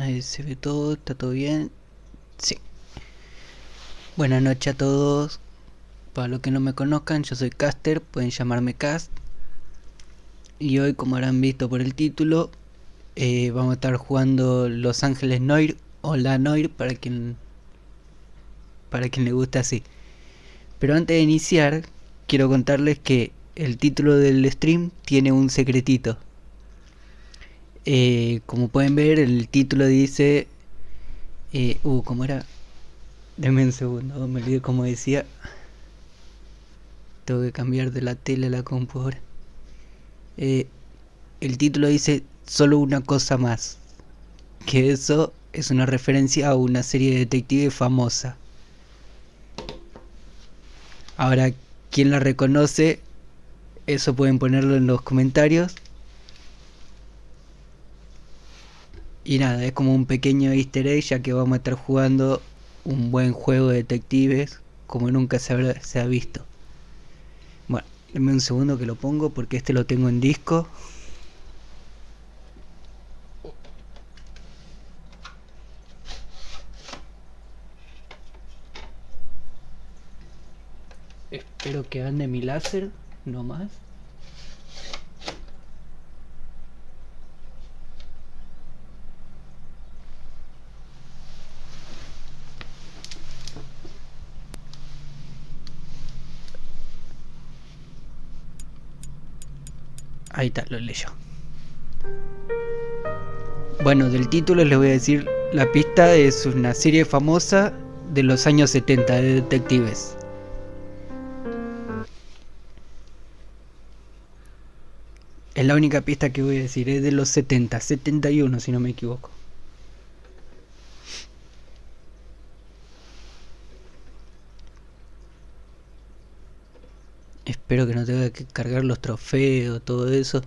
Ahí se ve todo, está todo bien. Sí. Buenas noches a todos. Para los que no me conozcan, yo soy Caster, pueden llamarme Cast. Y hoy, como habrán visto por el título, vamos a estar jugando Los Ángeles Noire o la Noire para quien le guste así. Pero antes de iniciar, quiero contarles que el título del stream tiene un secretito. Como pueden ver, el título dice... ¿cómo era? Denme un segundo, me olvidé cómo decía. Tengo que cambiar de la tele a la compu ahora. El título dice solo una cosa más. Que eso es una referencia a una serie de detectives famosa. Ahora, ¿quién la reconoce? Eso pueden ponerlo en los comentarios. Y nada, es como un pequeño easter egg, ya que vamos a estar jugando un buen juego de detectives como nunca se ha visto. Bueno, denme un segundo que lo pongo porque este lo tengo en disco. Espero que ande mi láser, no más. Ahí está, lo leyó. Bueno, del título les voy a decir, la pista es una serie famosa de los años 70 de detectives. Es la única pista que voy a decir, es de los 70, 71 si no me equivoco. Espero que no tenga que cargar los trofeos, todo eso.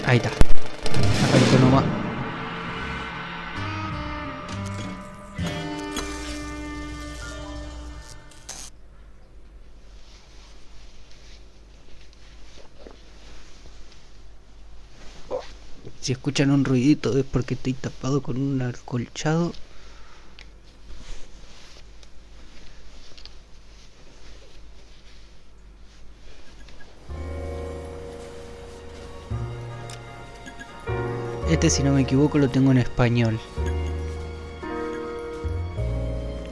Ahí está. Arranco nomás. Si escuchan un ruidito es porque estoy tapado con un acolchado. Este, si no me equivoco, lo tengo en español.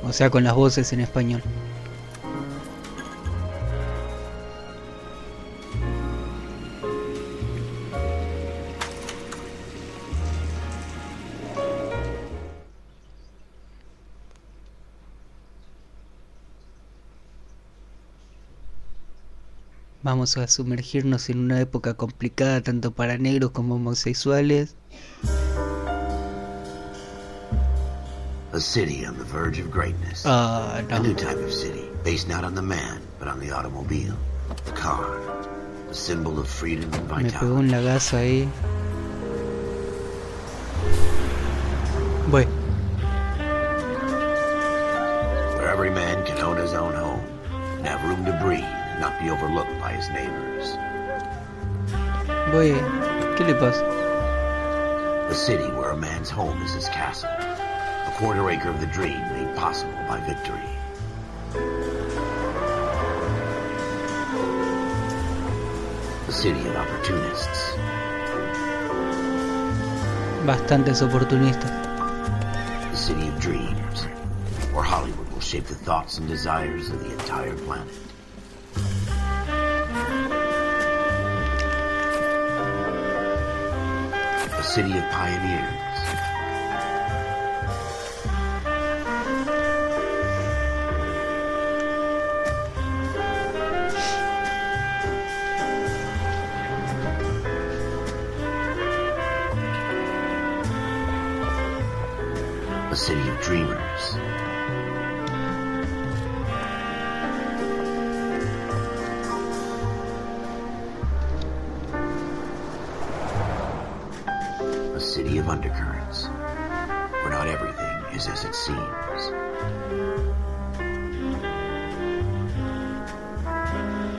O sea, con las voces en español. Vamos a sumergirnos en una época complicada tanto para negros como homosexuales. A city on the verge of greatness. No. A new type of city, based not on the man, but on the automobile. The car. The symbol of freedom and Me pegó vitality. un lagazo ahí. Voy. Where every man can own his own home, and have room to breathe, and not be overlooked by his neighbors. Voy. ¿Qué le pasa? A city where a man's home is his castle. A quarter acre of the dream made possible by victory. A city of opportunists. Bastantes oportunistas. A city of dreams, where Hollywood will shape the thoughts and desires of the entire planet. A city of pioneers. A city of dreamers. not everything is as it seems.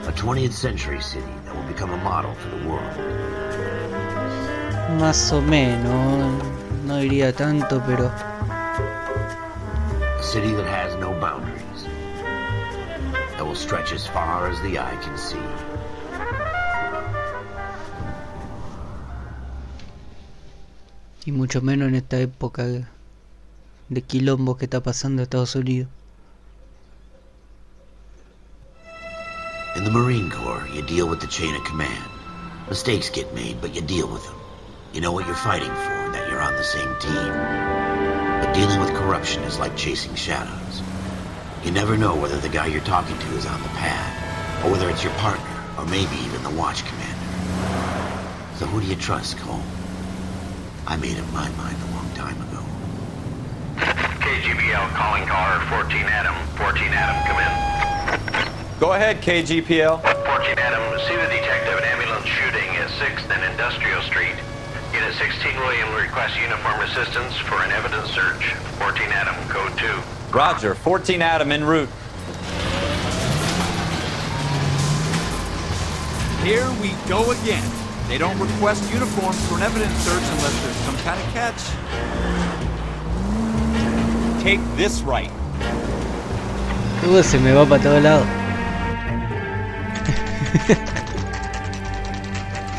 A 20th century city that will become a model for the world. Más o menos, no diría tanto, pero... A city that has no boundaries, that will stretch as far as the eye can see. Y mucho menos en esta época de quilombo que está pasando en Estados Unidos. In the Marine Corps, you deal with the chain of command. Mistakes get made, but you deal with them. You know what you're fighting for and that you're on the same team. But dealing with corruption is like chasing shadows. You never know whether the guy you're talking to is on the pad, or whether it's your partner, or maybe even the watch commander. So who do you trust, Cole? I made up my mind a long time ago. KGPL calling caller 14 Adam. 14 Adam, come in. Go ahead, KGPL. 14 Adam, see the detective an ambulance shooting at 6th and Industrial Street. Unit 16 William requests uniform assistance for an evidence search. 14 Adam, code 2. Roger, 14 Adam en route. Here we go again. They don't request uniforms for an evidence search unless there's some kind of catch. Take this right. Se me va para todos lados.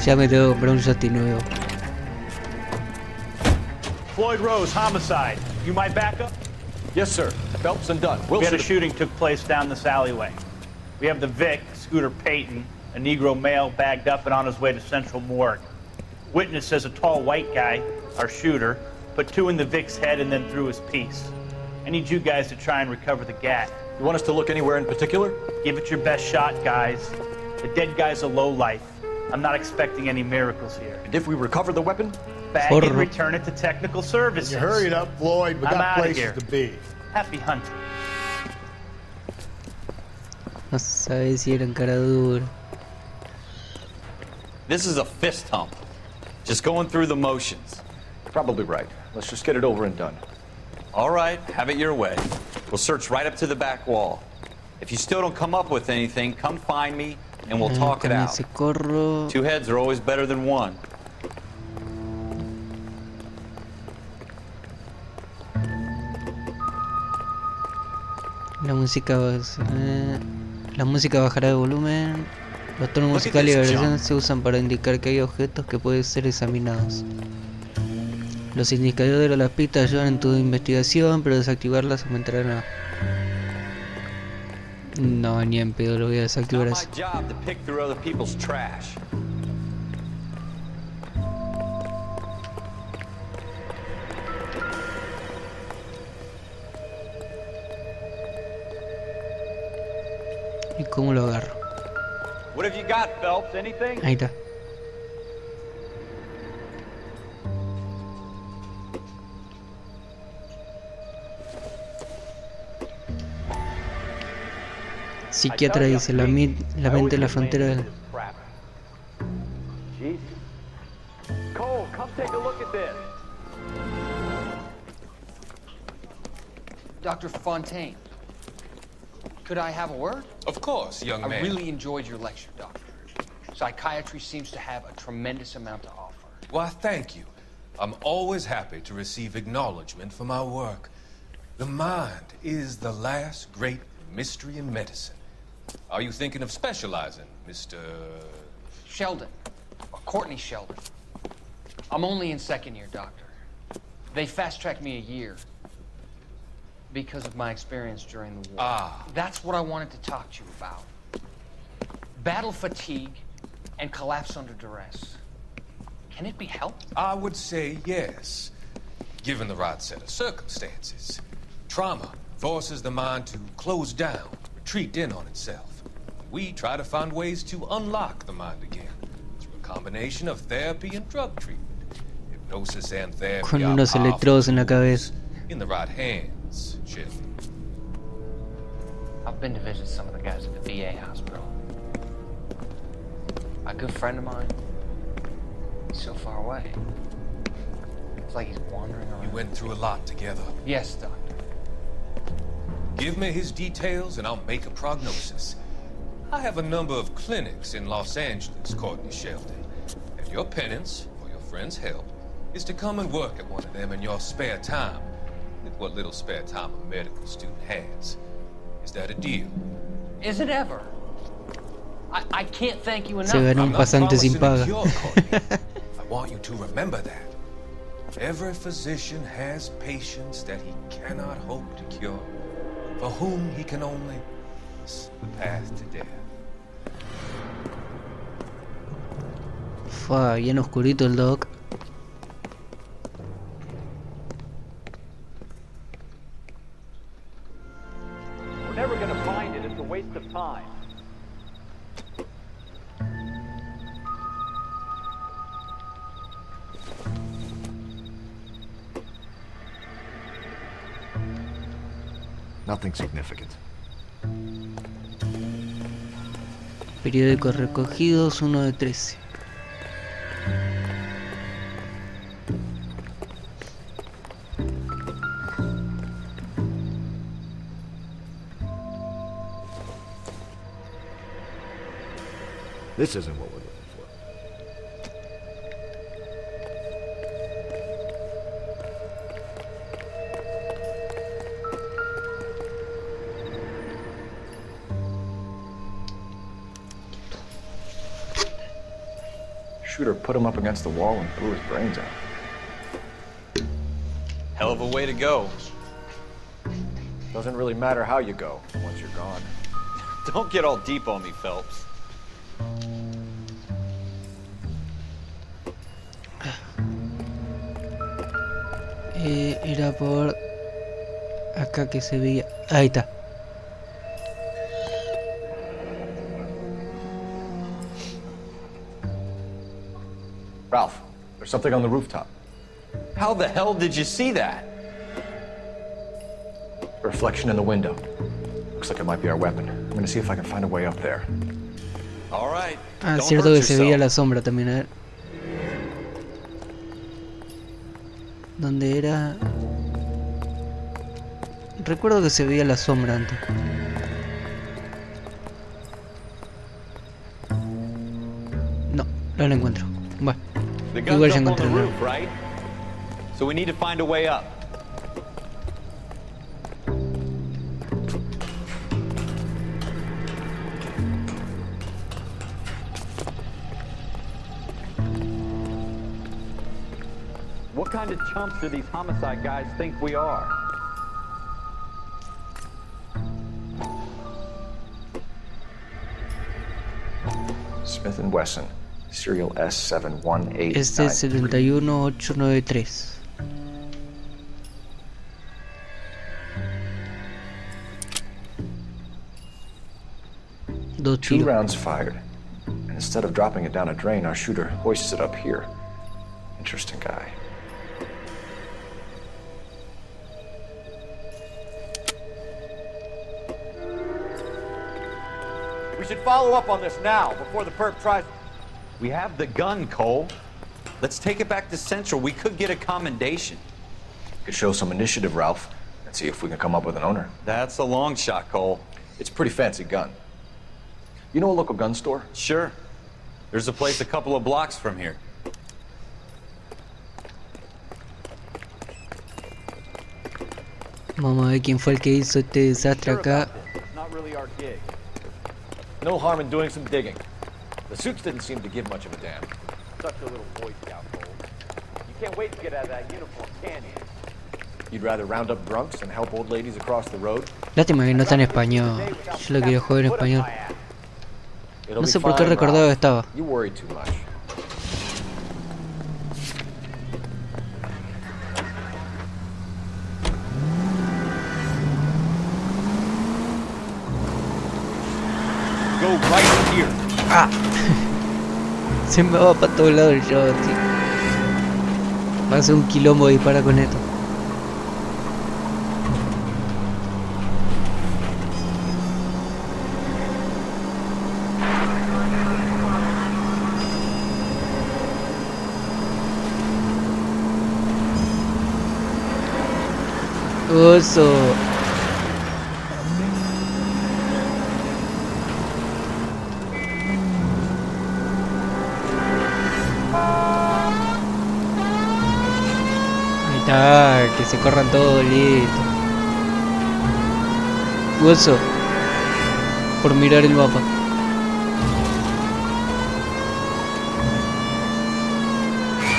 Ya me tengo que comprar un joystick nuevo. Floyd Rose, homicide. You my backup? Yes, sir. Phelps and Dunn. We had Wilson. a shooting took place down this alleyway. We have the Vic, Scooter Payton, a Negro male bagged up and on his way to Central Morgue. Witness says a tall white guy, our shooter, put 2 in the Vic's head and then threw his piece. I need you guys to try and recover the gat. You want us to look anywhere in particular? Give it your best shot, guys. The dead guy's a lowlife. I'm not expecting any miracles here. And if we recover the weapon? Bag and return it to technical services. You hurry it up, Floyd. We I'm got outta places here. to be. Happy hunting. No sabes si eran cara dura. This is a fist hump. Just going through the motions. Probably right. Let's just get it over and done. All right, have it your way. We'll search right up to the back wall. If you still don't come up with anything, come find me and we'll talk it Con out. ese corro. 2 heads are always better than 1. La música bajará de volumen. Los tonos musicales y vibraciones se usan para indicar que hay objetos que pueden ser examinados. Los indicadores de las pistas ayudan en tu investigación, pero desactivarlas aumentarán a... No, ni en pedo lo voy a desactivar eso. ¿Y cómo lo agarro? What have you got, Phelps? Anything? Ahí está. Psiquiatra dice, la mente es la frontera del... Cole, come take a look at this. Dr. Fontaine, could I have a word? Of course, young man. I really enjoyed your lecture, Doctor. Psychiatry seems to have a tremendous amount to offer. Why, thank you. I'm always happy to receive acknowledgement for my work. The mind is the last great mystery in medicine. Are you thinking of specializing, Mr. Sheldon, or Courtney Sheldon. I'm only in second year, Doctor. They fast-tracked me a year because of my experience during the war. Ah. That's what I wanted to talk to you about. Battle fatigue and collapse under duress. Can it be helped? I would say yes, given the right set of circumstances. Trauma forces the mind to close down, retreat in on itself. We try to find ways to unlock the mind again through a combination of therapy and drug treatment. Hypnosis and therapy Con are unos powerful electrodos en la cabeza. tools in the right hands, Chip. I've been to visit some of the guys at the VA hospital. A good friend of mine, he's so far away. It's like he's wandering around. You went through a lot together. Yes, Doctor. Give me his details and I'll make a prognosis. I have a number of clinics in Los Angeles, Courtney Sheldon. And your penance, for your friend's help, is to come and work at one of them in your spare time. With what little spare time a medical student has. Is that a deal? Is it ever? I can't thank you enough. Se ganó un pasante sin paga. I want you to remember that. Every physician has patients that he cannot hope to cure, for whom he can only the path to death. Fue bien oscurito el doc. We're never gonna find it. It's a waste of time. Nothing significant. Periódicos recogidos, 1 de 13. This isn't what we're looking for. Shooter put him up against the wall and blew his brains out. Hell of a way to go. Doesn't really matter how you go once you're gone. Don't get all deep on me, Phelps. Era por acá que se veía. Ahí está. Ralph, there's something on the rooftop. How the hell did you see that? A reflection in the window. Looks like it might be our weapon. I'm gonna see if I can find a way up there. All right. Ah, Don't cierto hurt que se veía yourself. la sombra también, a ver. ¿Dónde era? Recuerdo que se veía la sombra antes. No, no la encuentro. Bueno, The igual gun's ya up on encontré the una. roof, right? So we need to find a way up. What kind of chumps do these homicide guys think we are? Smith & Wesson, serial S71893. Este es 71893. Dos 2 tiros. rounds fired. And instead of dropping it down a drain, our shooter hoists it up here. Interesting guy. We should follow up on this now, before the perp tries... We have the gun, Cole. Let's take it back to Central. We could get a commendation. Could show some initiative, Ralph, and see if we can come up with an owner. That's a long shot, Cole. It's a pretty fancy gun. You know a local gun store? Sure. There's a place a couple of blocks from here. Vamos a ver quién fue el que hizo este desastre acá. It's not really our gig. No harm in doing some digging. The suits didn't seem to give much of a damn. Such a little Boy Scout, Cole. You can't wait to get out of that uniform, can you? You'd rather round up drunks than help old ladies across the road? Lástima que no está en español. Yo lo quería jugar en español. It'll No be sé por qué fine, recordaba que Ralph. estaba. You worry too much. Go right here. Ah. Se me va para todos lados el show, tío. Va a ser un quilombo disparar con esto. Oso. Ahí está, que se corran todos, listo. Oso. Por mirar el mapa.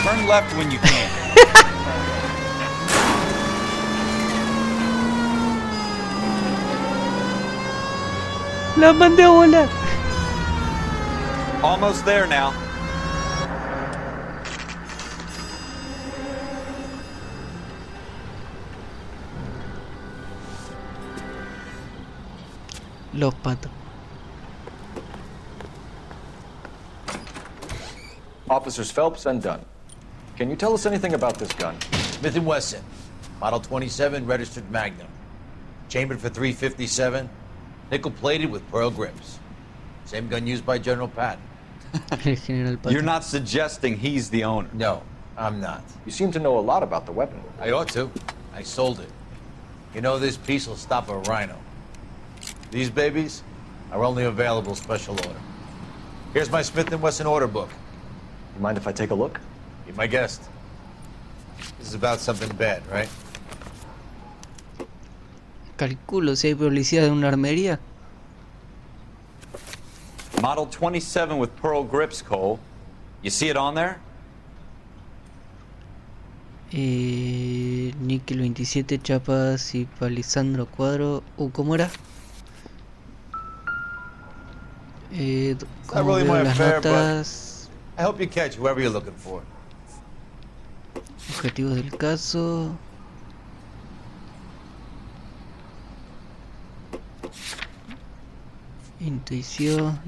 Turn left when you can. La mandé a volar. Almost there now. Los patos. Officers Phelps and Dunn. Can you tell us anything about this gun? Smith & Wesson, model 27, registered Magnum. Chambered for .357, nickel-plated with pearl grips. Same gun used by General Patton. El General Pato. You're not suggesting he's the owner. No, I'm not. You seem to know a lot about the weapon. I ought to. I sold it. You know, this piece will stop a rhino. These babies are only available special order. Here's my Smith & Wesson order book. You mind if I take a look? Be my guest. This is about something bad, right? Calculo si hay policía de una armería. Model 27 with pearl grips, Cole. You see it on there? Níquel 27, chapas y palisandro cuadro. ¿Cómo era? It's not ¿Cómo really veo my las affair, but notas? I hope you catch whoever you're looking for. Objetivos del caso. Intuición.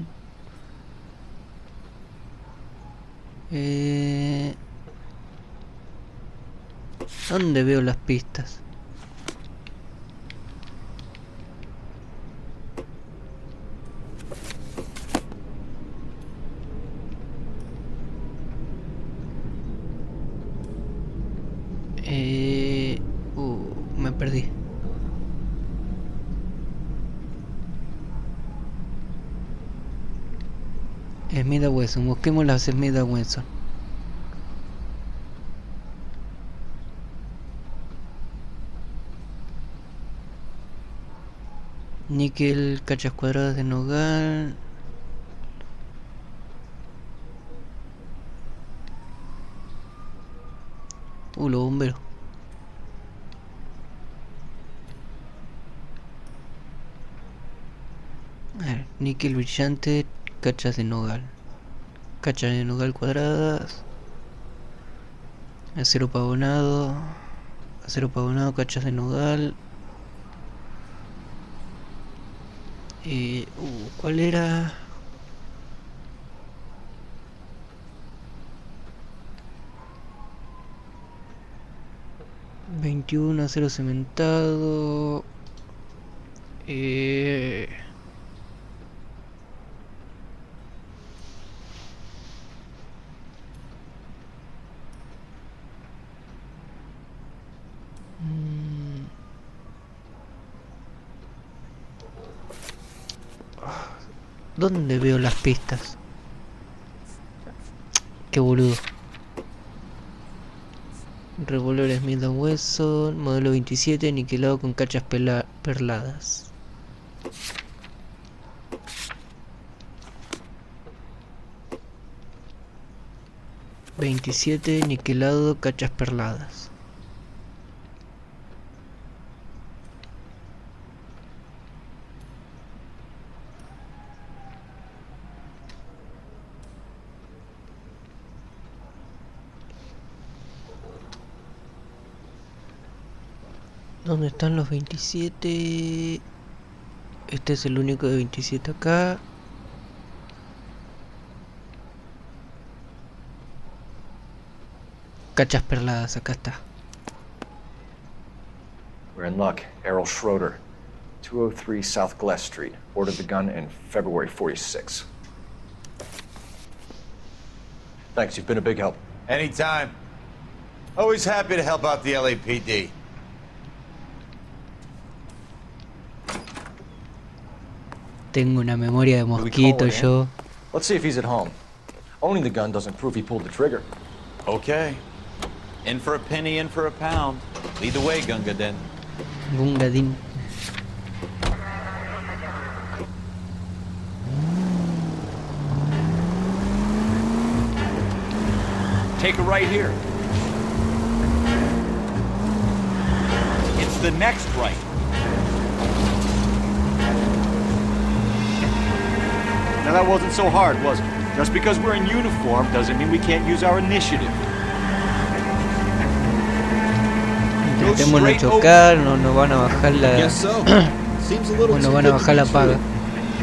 ¿Dónde veo las pistas? Me perdí. Smith & Wesson, busquemos las Smith & Wesson. Níquel, cachas cuadradas de nogal. Los bomberos. A ver, níquel brillante, cachas de nogal. Cachas de nogal cuadradas. Acero pavonado. Acero pavonado, cachas de nogal. ¿Cuál era? ...21 acero cementado... ¿Dónde veo las pistas? Qué boludo. Revólver Smith & Wesson, modelo 27, niquelado con cachas perladas. ...27, niquelado, cachas perladas. ¿Dónde están los 27? Este es el único de 27 acá. Cachas perladas, acá está. We're in luck. Errol Schroeder, 203 South Glass Street. Ordered the gun in February 46. Thanks, you've been a big help. Anytime. Always happy to help out the LAPD. Tengo una memoria de mosquito yo. Let's see if he's at home. Owning the gun doesn't prove he pulled the trigger. Okay. In for a penny, in for a pound. Lead the way, Gunga Den. Gungadin. Take a right here. It's the next right. Now that wasn't so hard, was it? Just because we're in uniform doesn't mean we can't use our initiative. Intentémoslo chocar, no nos van a bajar la... No nos van a bajar la paga.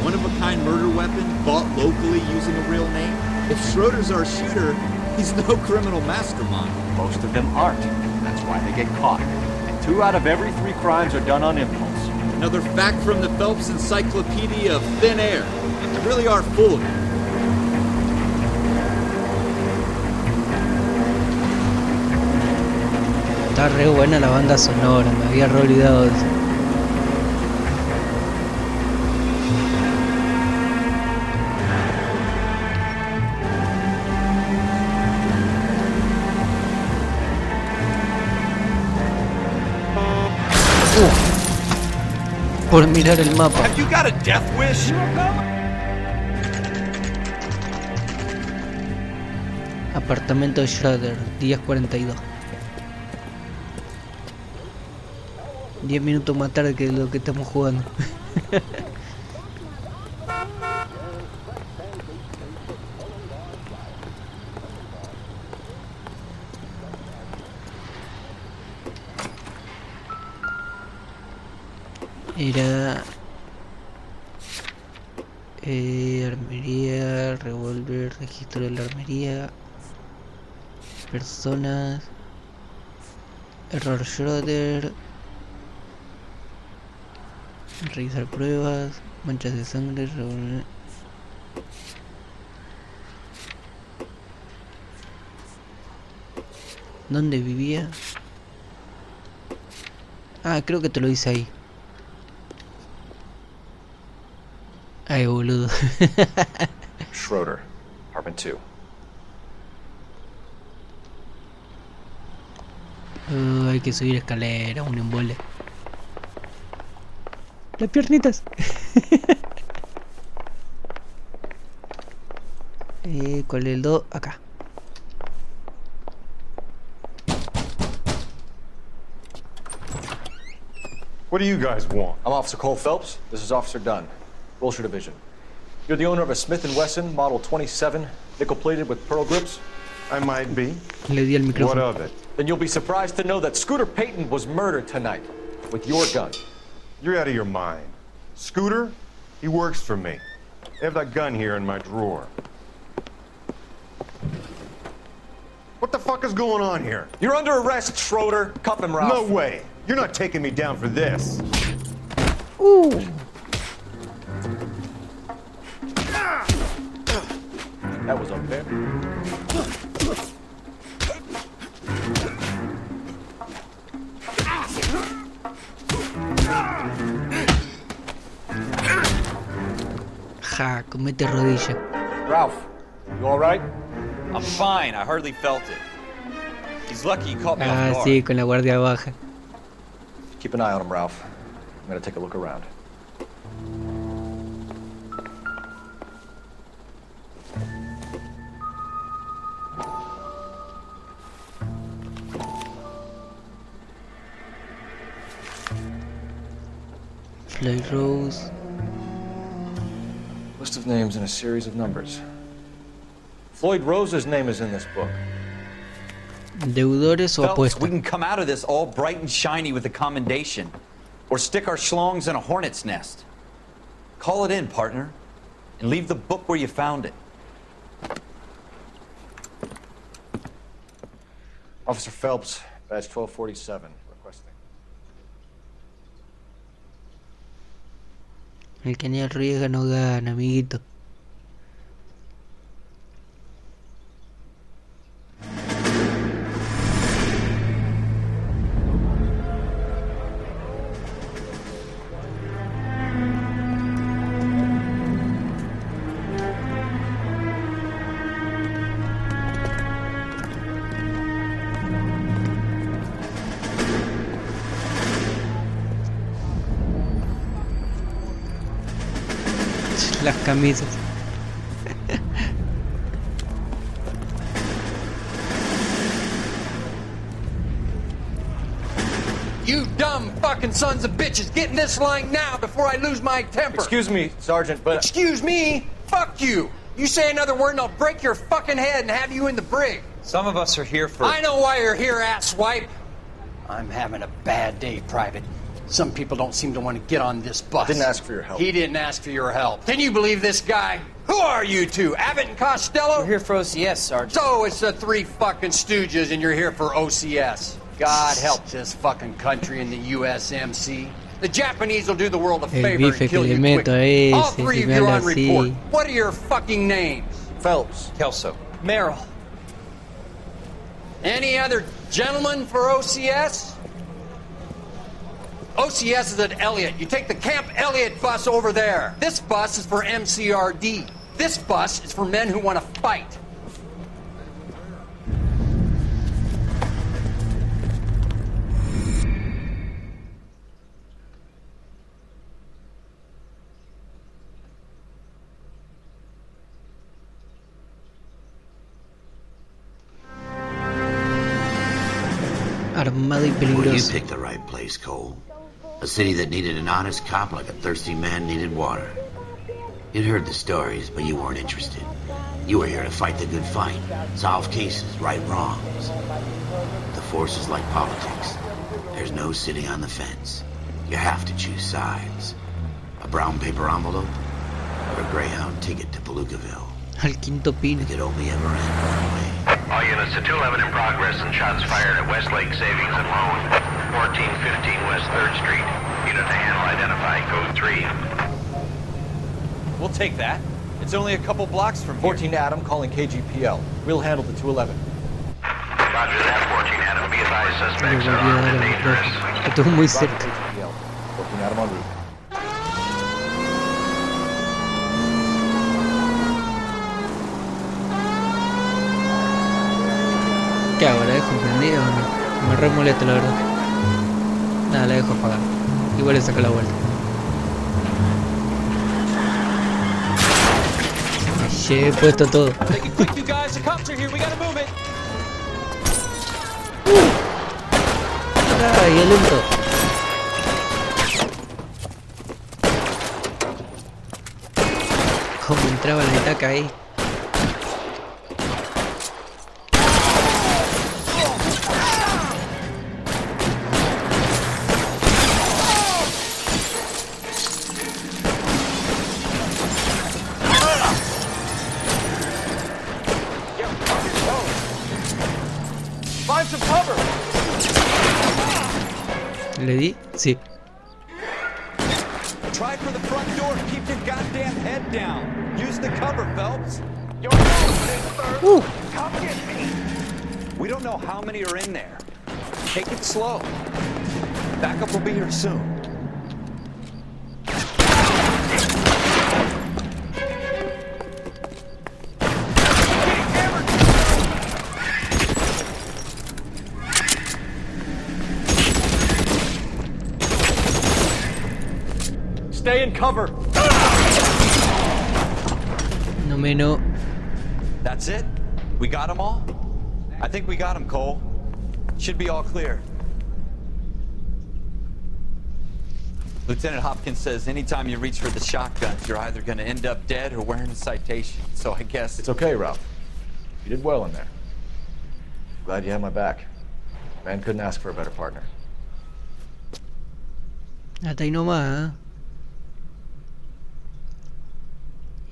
One of a kind murder weapon bought locally using a real name. If Schroeder's our shooter, he's no criminal mastermind. Most of them aren't. That's why they get caught. And 2 out of every 3 crimes are done on impulse. Another fact from the Phelps Encyclopedia of Thin Air. They really are full of it. Está re buena la banda sonora, me había re olvidado de eso. Por mirar el mapa. Have you got a death wish? Apartamento de Schroeder, 10:42. 10 minutos más tarde que lo que estamos jugando. Era armería, revólver, registro de la armería, personas, error Schroeder, revisar pruebas, manchas de sangre, revólver. ¿Dónde vivía? Ah, creo que te lo dice ahí. Ay, boludo. Schroeder, apartment 2. Hay que subir escalera, un embole. Las piernitas. ¿Cuál es el 2? Acá. What do you guys want? I'm Officer Cole Phelps. This is Officer Dunn, Wilshire Division. You're the owner of a Smith & Wesson Model 27, nickel-plated with pearl grips? I might be. Le di el micrófono. What of it? Then you'll be surprised to know that Scooter Payton was murdered tonight with your gun. You're out of your mind. Scooter? He works for me. I have that gun here in my drawer. What the fuck is going on here? You're under arrest, Schroeder. Cuff him, Ralph. No way. You're not taking me down for this. Ooh. That was unfair. Ja, comete rodilla. Ralph, you all right? I'm fine. I hardly felt it. He's lucky he caught me off guard. Sí, con la guardia baja. Keep an eye on him, Ralph. I'm gonna take a look around. Fly Rose. List of names and a series of numbers. Floyd Rose's name is in this book. Deudores o Phelps, we apuestas. can come out of this all bright and shiny with a commendation. Or stick our schlongs in a hornet's nest. Call it in, partner. And leave the book where you found it. Officer Phelps, badge 1247, requesting. El que ni arriesga no gana, amiguito. Las camisas. You dumb fucking sons of bitches, get in this line now before I lose my temper. Excuse me, Sergeant, but... Excuse me? Fuck you. You say another word and I'll break your fucking head and have you in the brig. Some of us are here for... I know why you're here, asswipe. I'm having a bad day, Private. Some people don't seem to want to get on this bus. I didn't ask for your help. He didn't ask for your help. Can you believe this guy? Who are you two? Abbott and Costello? We're here for OCS, Sergeant. So it's the three fucking stooges and you're here for OCS. God help this fucking country and the USMC. The Japanese will do the world a favor and kill you quick. All three of you on report. What are your fucking names? Phelps. Kelso. Merrill. Any other gentlemen for OCS? OCS is at Elliott. You take the Camp Elliott bus over there. This bus is for MCRD. This bus is for men who want to fight. Armado y Well, you peligroso. picked the right place, Cole. A city that needed an honest cop like a thirsty man needed water. You'd heard the stories, but you weren't interested. You were here to fight the good fight, solve cases, right wrongs. The force is like politics. There's no sitting on the fence. You have to choose sides. A brown paper envelope or a Greyhound ticket to Palookaville. Al quinto pino. It could only ever end one way. All units to 211 in progress and shots fired at Westlake Savings and Loan, 1415 West 3rd Street. Unit to handle identified, code 3. We'll take that. It's only a couple blocks from here. 14 Adam calling KGPL. We'll handle the 211. Roger that, 14 Adam. Be advised, Le suspects volví are a armed dar and al dangerous. rojo. Estuvo muy Roger, cerca. KGPL. 14 Adam en route. ¿Qué hago? ¿La dejo prendida o no? Me re molesta, la verdad. Nada, la dejo apagada. Igual le saco la vuelta. He puesto todo. Ay, el lento. Cómo entraba la estaca ahí. Find some cover! ¿Le di? Sí. Try for the front door. Keep your goddamn head down. Use the cover, Phelps. Come get me. We don't know how many are in there. Take it slow. Backup will be here soon. Stay in cover! No me no. That's it? We got them all? I think we got them, Cole. Should be all clear. Lieutenant Hopkins says anytime you reach for the shotguns, you're either going to end up dead or wearing a citation. So I guess... It's okay, Ralph. You did well in there. Glad you had my back. Man couldn't ask for a better partner. Hasta ahí nomás, ¿eh?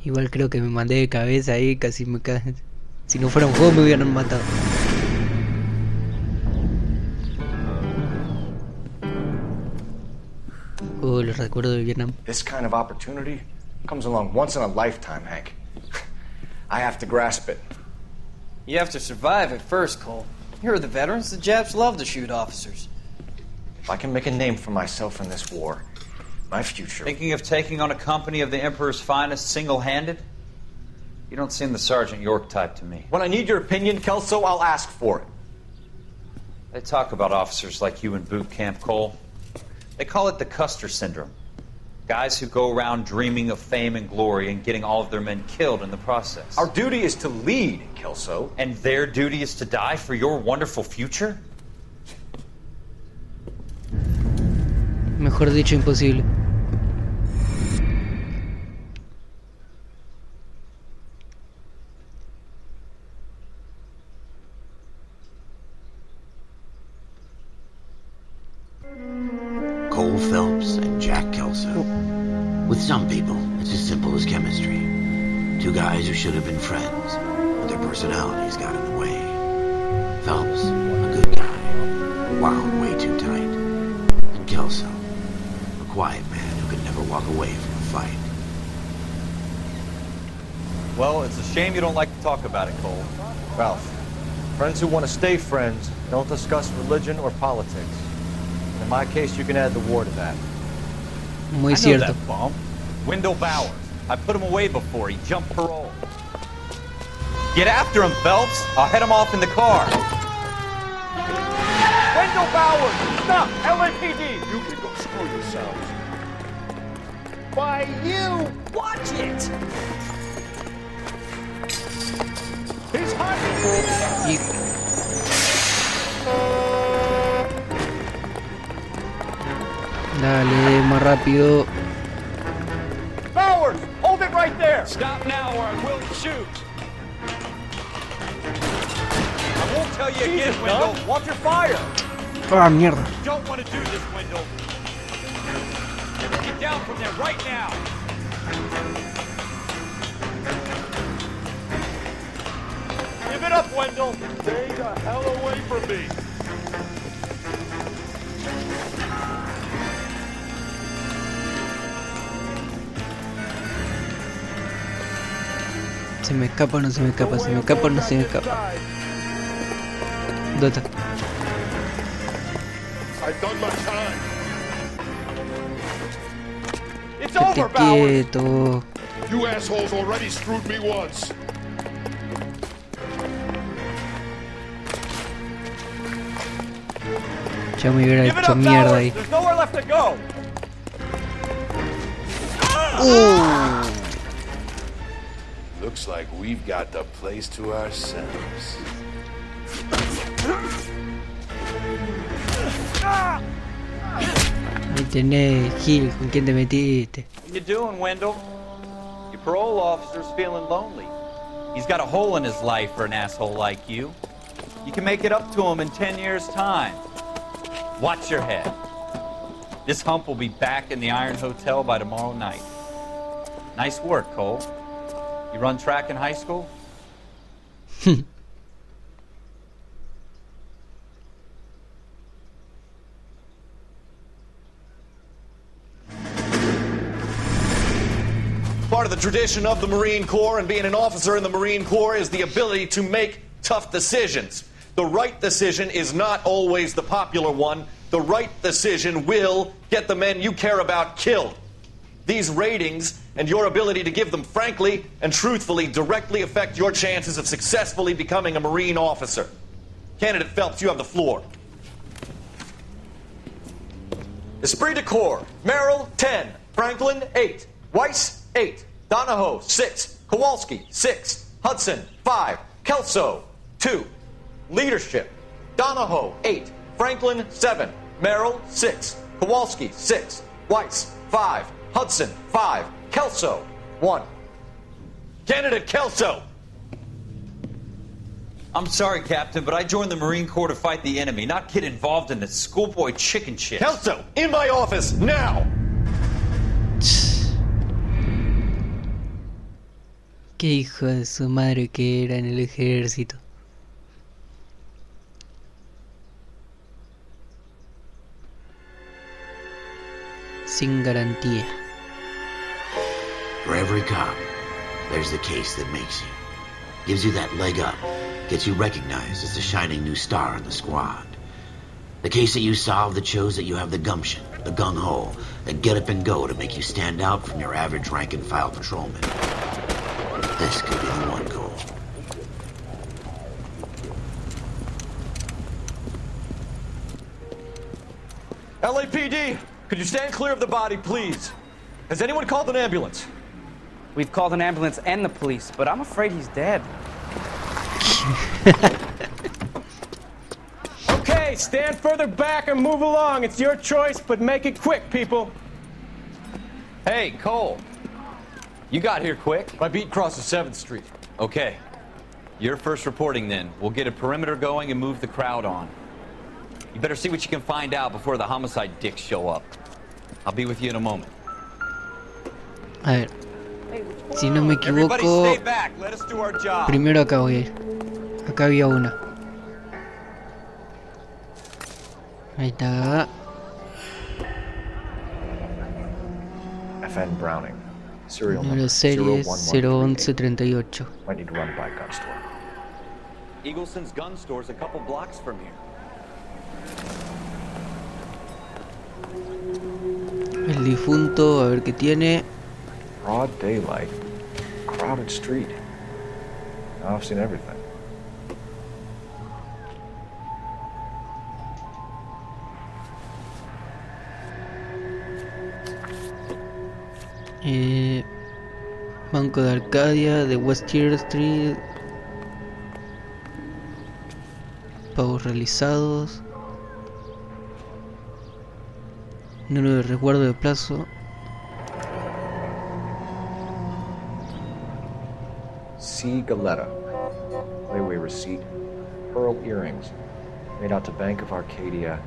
Igual creo que me mandé de cabeza ahí, casi me cae. Si no fuera un juego me hubieran matado. Oh, los recuerdos de Vietnam. This kind of opportunity comes along once in a lifetime, Hank. I have to grasp it. You have to survive at first, Cole. Here are the veterans. The Japs love to shoot officers. If I can make a name for myself in this war, my future... Thinking of taking on a company of the Emperor's finest single-handed? You don't seem the Sergeant York type to me. When I need your opinion, Kelso, I'll ask for it. They talk about officers like you in boot camp, Cole. They call it the Custer syndrome. Guys who go around dreaming of fame and glory and getting all of their men killed in the process. Our duty is to lead, Kelso. And their duty is to die for your wonderful future? Mejor dicho, imposible. Cole Phelps and Jack Kelso. With some people, it's as simple as chemistry. Two guys who should have been friends, but their personalities got in the way. Phelps, a good guy, wound way too tight. And Kelso, a quiet man who could never walk away from a fight. Well, it's a shame you don't like to talk about it, Cole. Ralph, friends who want to stay friends don't discuss religion or politics. In my case, you can add the war to that. Muy I know cierto. that bum. Wendell Bowers. I put him away before. He jumped parole. Get after him, Phelps. I'll head him off in the car. Wendell Bowers! Stop! LAPD! You can go screw yourselves. Why, you! Watch it! He's hiding! Dale, más rápido. Bowers! Hold it right there! Stop now or I will shoot! I won't tell you again, Wendell. Watch your fire! Ah, mierda. You don't want to do this, Wendell. Get down from there right now! Give it up, Wendell! Stay the hell away from me! Se me escapa o no se me escapa, se me escapa o no se me escapa. ¿Dónde está? I've done my time. It's Quédate over, Bowers! quieto. You assholes already screwed me once. Ya me hubiera Give it hecho up, mierda Bowers! ahí. There's nowhere left to go! Looks like we've got the place to ourselves. Ahí tenés, Gil, ¿con quién te metiste? What you doing, Wendell? Your parole officer's feeling lonely. He's got a hole in his life for an asshole like you. You can make it up to him in 10 years' time. Watch your head. This hump will be back in the Iron Hotel by tomorrow night. Nice work, Cole. You run track in high school? Part of the tradition of the Marine Corps and being an officer in the Marine Corps is the ability to make tough decisions. The right decision is not always the popular one. The right decision will get the men you care about killed. These ratings and your ability to give them frankly and truthfully directly affect your chances of successfully becoming a Marine officer. Candidate Phelps, you have the floor. Esprit de Corps, Merrill, 10. Franklin, 8. Weiss, 8. Donahoe, 6. Kowalski, 6. Hudson, 5. Kelso, 2. Leadership, Donahoe, 8. Franklin, 7. Merrill, 6. Kowalski, 6. Weiss, 5. Hudson, 5. Kelso, 1. Candidate Kelso! I'm sorry, Captain, but I joined the Marine Corps to fight the enemy, not get involved in this schoolboy chicken shit. Kelso, in my office, now! Qué hijo de su madre que era en el ejército. Sin garantía. For every cop, there's the case that makes you. Gives you that leg up. Gets you recognized as the shining new star in the squad. The case that you solve that shows that you have the gumption, the gung-ho, the get up and go to make you stand out from your average rank-and-file patrolman. This could be the one goal. LAPD, could you stand clear of the body, please? Has anyone called an ambulance? We've called an ambulance and the police, but I'm afraid he's dead. Okay, stand further back and move along. It's your choice, but make it quick, people. Hey, Cole. You got here quick. My beat crosses 7th Street. Okay. You're first reporting then. We'll get a perimeter going and move the crowd on. You better see what you can find out before the homicide dicks show up. I'll be with you in a moment. A ver, si no me equivoco, primero acá voy a ir. Acá había una. Ahí está. FN Browning. Serial Número serie 01138. Might need to run by gun store. Eagleson's gun store's a couple blocks from here. El difunto, a ver qué tiene. Broad daylight. Crowded street. Now I've seen everything. Banco de Arcadia, de Westchester Street. Pagos realizados. Número de resguardo de plazo. C. Galetta. Layaway receipt. Pearl earrings. Made out to Bank of Arcadia.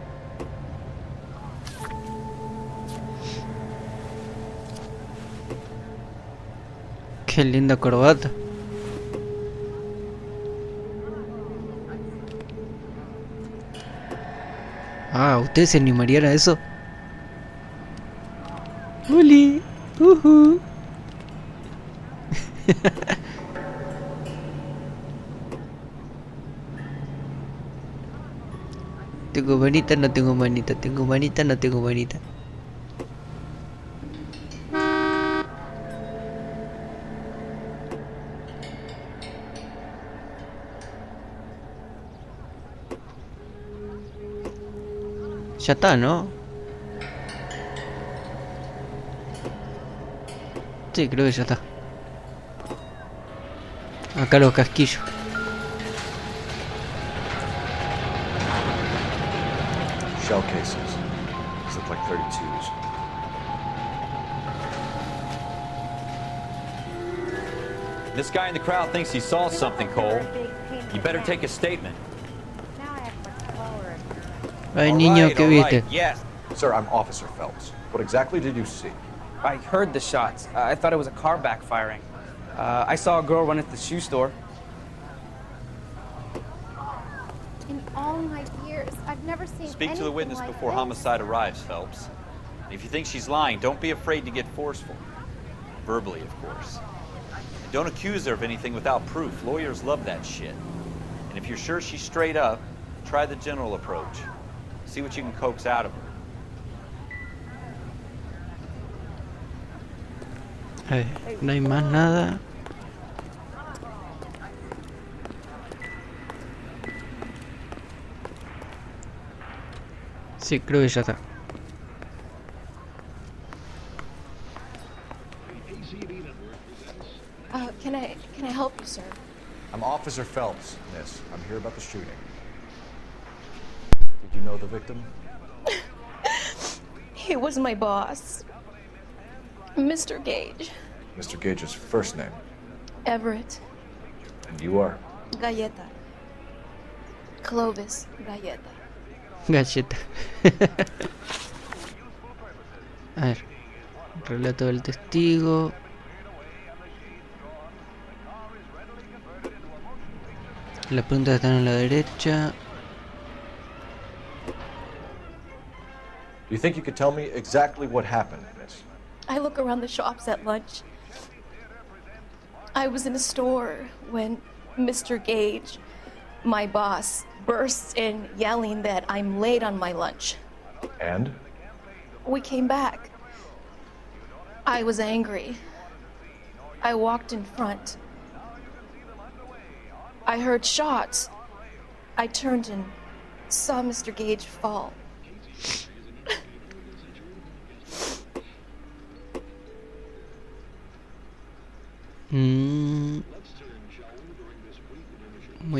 Qué linda corbata. Ah, ¿ustedes se animarían a eso? ¡Uli! Tengo manita, no tengo manita, tengo manita, no tengo manita. Ya está, ¿no? Sí, creo que ya está. Acá los casquillos. Shell cases. These look like 32s. This guy in the crowd thinks he saw something, Cole. You better take a statement. Ay, niño, ¿qué viste? Yes. Sir, I'm Officer Phelps. What exactly did you see? I heard the shots. I thought it was a car backfiring. I saw a girl run at the shoe store. In all my years, I've never seen Speak to the witness like before this. homicide arrives, Phelps. If you think she's lying, don't be afraid to get forceful. Verbally, of course. And don't accuse her of anything without proof. Lawyers love that shit. And if you're sure she's straight up, try the general approach. See what you can coax out of her. A ver, no hay más nada. Sí, creo que ya está. Can I help you, sir? I'm Officer Phelps, miss. I'm here about the shooting. Did you know the victim? He was my boss, Mr. Gage. Mr. Gage's first name. Everett. And you are? Galleta. Clovis Galleta. Galleta. A ver. Relato del testigo. Las preguntas están a la derecha. Do you think you could tell me exactly what happened, miss? I look around the shops at lunch. I was in a store when Mr. Gage, my boss, bursts in yelling that I'm late on my lunch. And? We came back. I was angry. I walked in front. I heard shots. I turned and saw Mr. Gage fall. Muy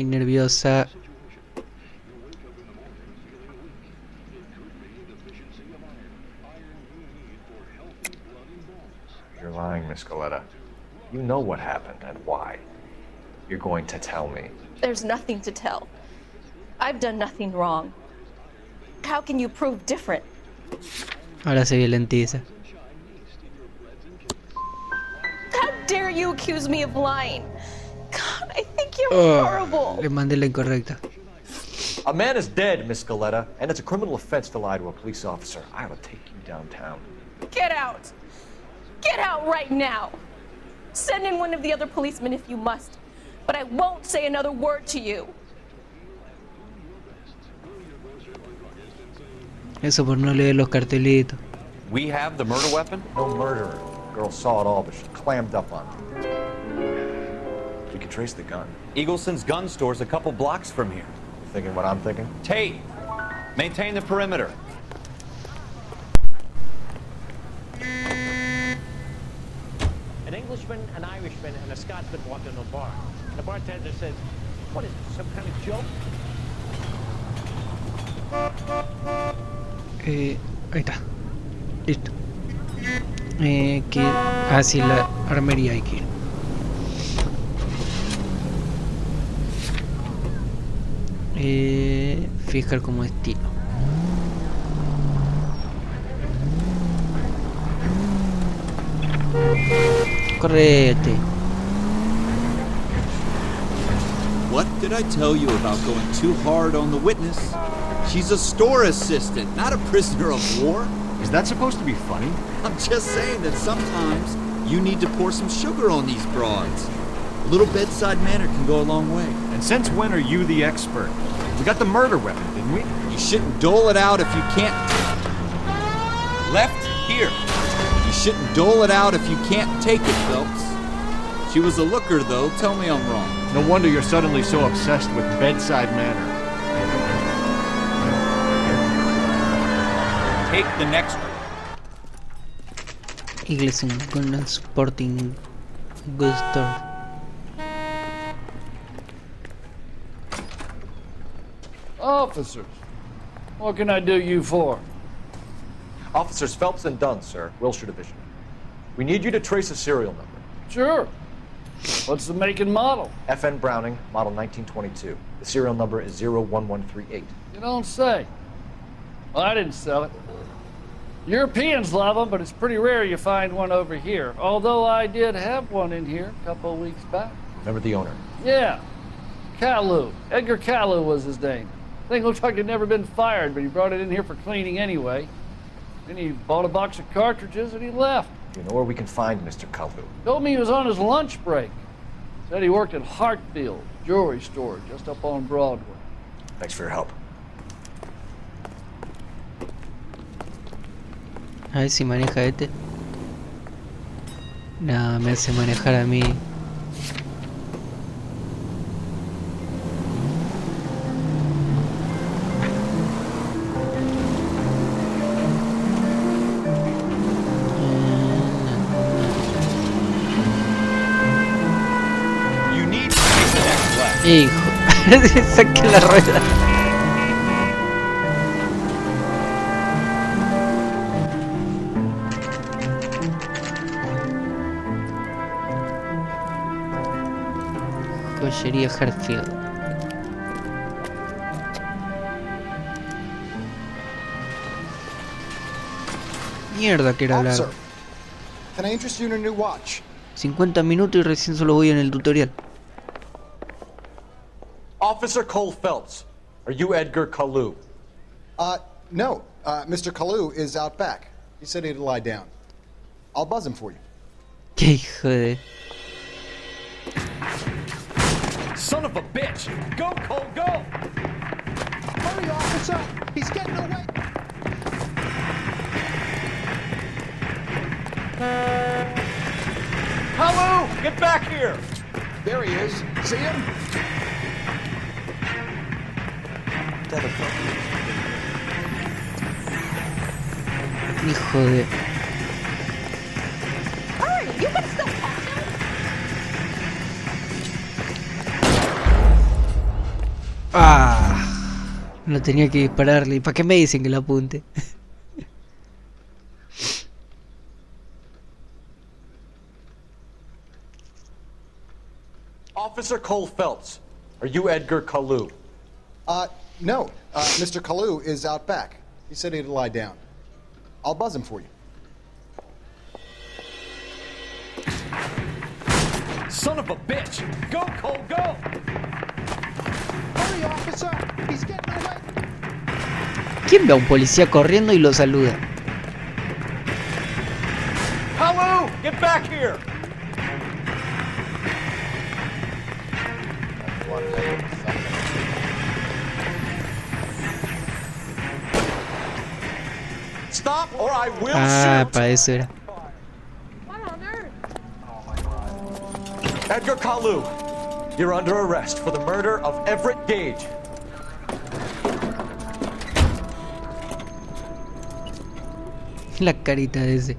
nerviosa. You're lying, Miss Coletta. You know what happened and why. You're going to tell me. There's nothing to tell. I've done nothing wrong. How can you prove different? Ahora se violentiza. How dare you accuse me of lying? God, I think you're horrible. Le mandé la incorrecta. A man is dead, Miss Coletta, and it's a criminal offense to lie to a police officer. I will take you downtown. Get out. Get out right now. Send in one of the other policemen if you must, but I won't say another word to you. Eso por no leer los cartelitos. We have the murder weapon? No murderer. The girl saw it all, but she clammed up on it. We can trace the gun. Eagleson's gun store's a couple blocks from here. You thinking what I'm thinking? Tate, maintain the perimeter. An Englishman, an Irishman, and a Scotsman walked into a bar. The bartender says, "What is this, some kind of joke?" Ahí está. Listo. Sí, la armería hay que ir. Fijar como estilo. Correte. What did I tell you about going too hard on the witness? She's a store assistant, not a prisoner of war. Is that supposed to be funny? I'm just saying that sometimes you need to pour some sugar on these broads. A little bedside manner can go a long way. And since when are you the expert? We got the murder weapon, didn't we? You shouldn't dole it out if you can't... Left here. You shouldn't dole it out if you can't take it, Phelps. She was a looker, though. Tell me I'm wrong. No wonder you're suddenly so obsessed with bedside manner. Take the next one. Iglesia con el Sporting Goods Store. Officers, what can I do you for? Officers Phelps and Dunn, sir, Wilshire Division. We need you to trace a serial number. Sure. What's the make and model? FN Browning, model 1922. The serial number is 01138. You don't say. Well, I didn't sell it. Europeans love them, but it's pretty rare you find one over here. Although I did have one in here a couple of weeks back. Remember the owner? Yeah. Caillou. Edgar Caillou was his name. Thing looked like it'd never been fired, but he brought it in here for cleaning anyway. Then he bought a box of cartridges and he left. Do you know where we can find Mr. Caillou? Told me he was on his lunch break. Said he worked at Hartfield jewelry store just up on Broadway. Thanks for your help. A ver si maneja este. No, me hace manejar a mí. Hijo, saqué la rueda. Joyería Hartfield. Mierda que era largo. Can I interest you in a new watch? 50 minutos y recién solo voy en el tutorial. Officer Cole Phelps, are you Edgar Caillou? No. Mr. Caillou is out back. He said he'd lie down. I'll buzz him for you. Qué hijo de... Son of a bitch! Go, Cole, go! Hurry, officer! He's getting away! Caillou, get back here! There he is. See him? Hijo de... Hurry! You can still talk. Ah, no tenía que dispararle. ¿Y para qué me dicen que lo apunte? Officer Cole Phelps, are you Edgar Kalu? No. Mr. Kalu is out back. He said he'd lie down. I'll buzz him for you. Son of a bitch! Go, Cole, go! Hurry, officer! He's getting away! ¿Quién ve a un policía corriendo y lo saluda? Kalu, get back here! Stop or I will Ah, para eso era. Edgar Kalu, you're under arrest for the murder of Everett Gage. La carita de ese.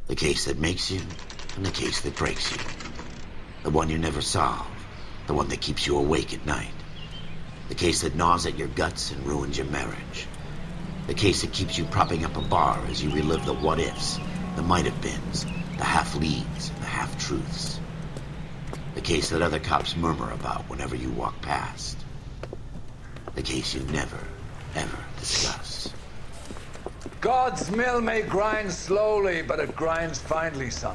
The case that makes you, and the case that breaks you. The one you never solve, the one that keeps you awake at night. The case that gnaws at your guts and ruins your marriage. The case that keeps you propping up a bar as you relive the what-ifs, the might-have-beens, the half-leads, and the half-truths. The case that other cops murmur about whenever you walk past. The case you never, ever discuss. God's mill may grind slowly, but it grinds finely, son.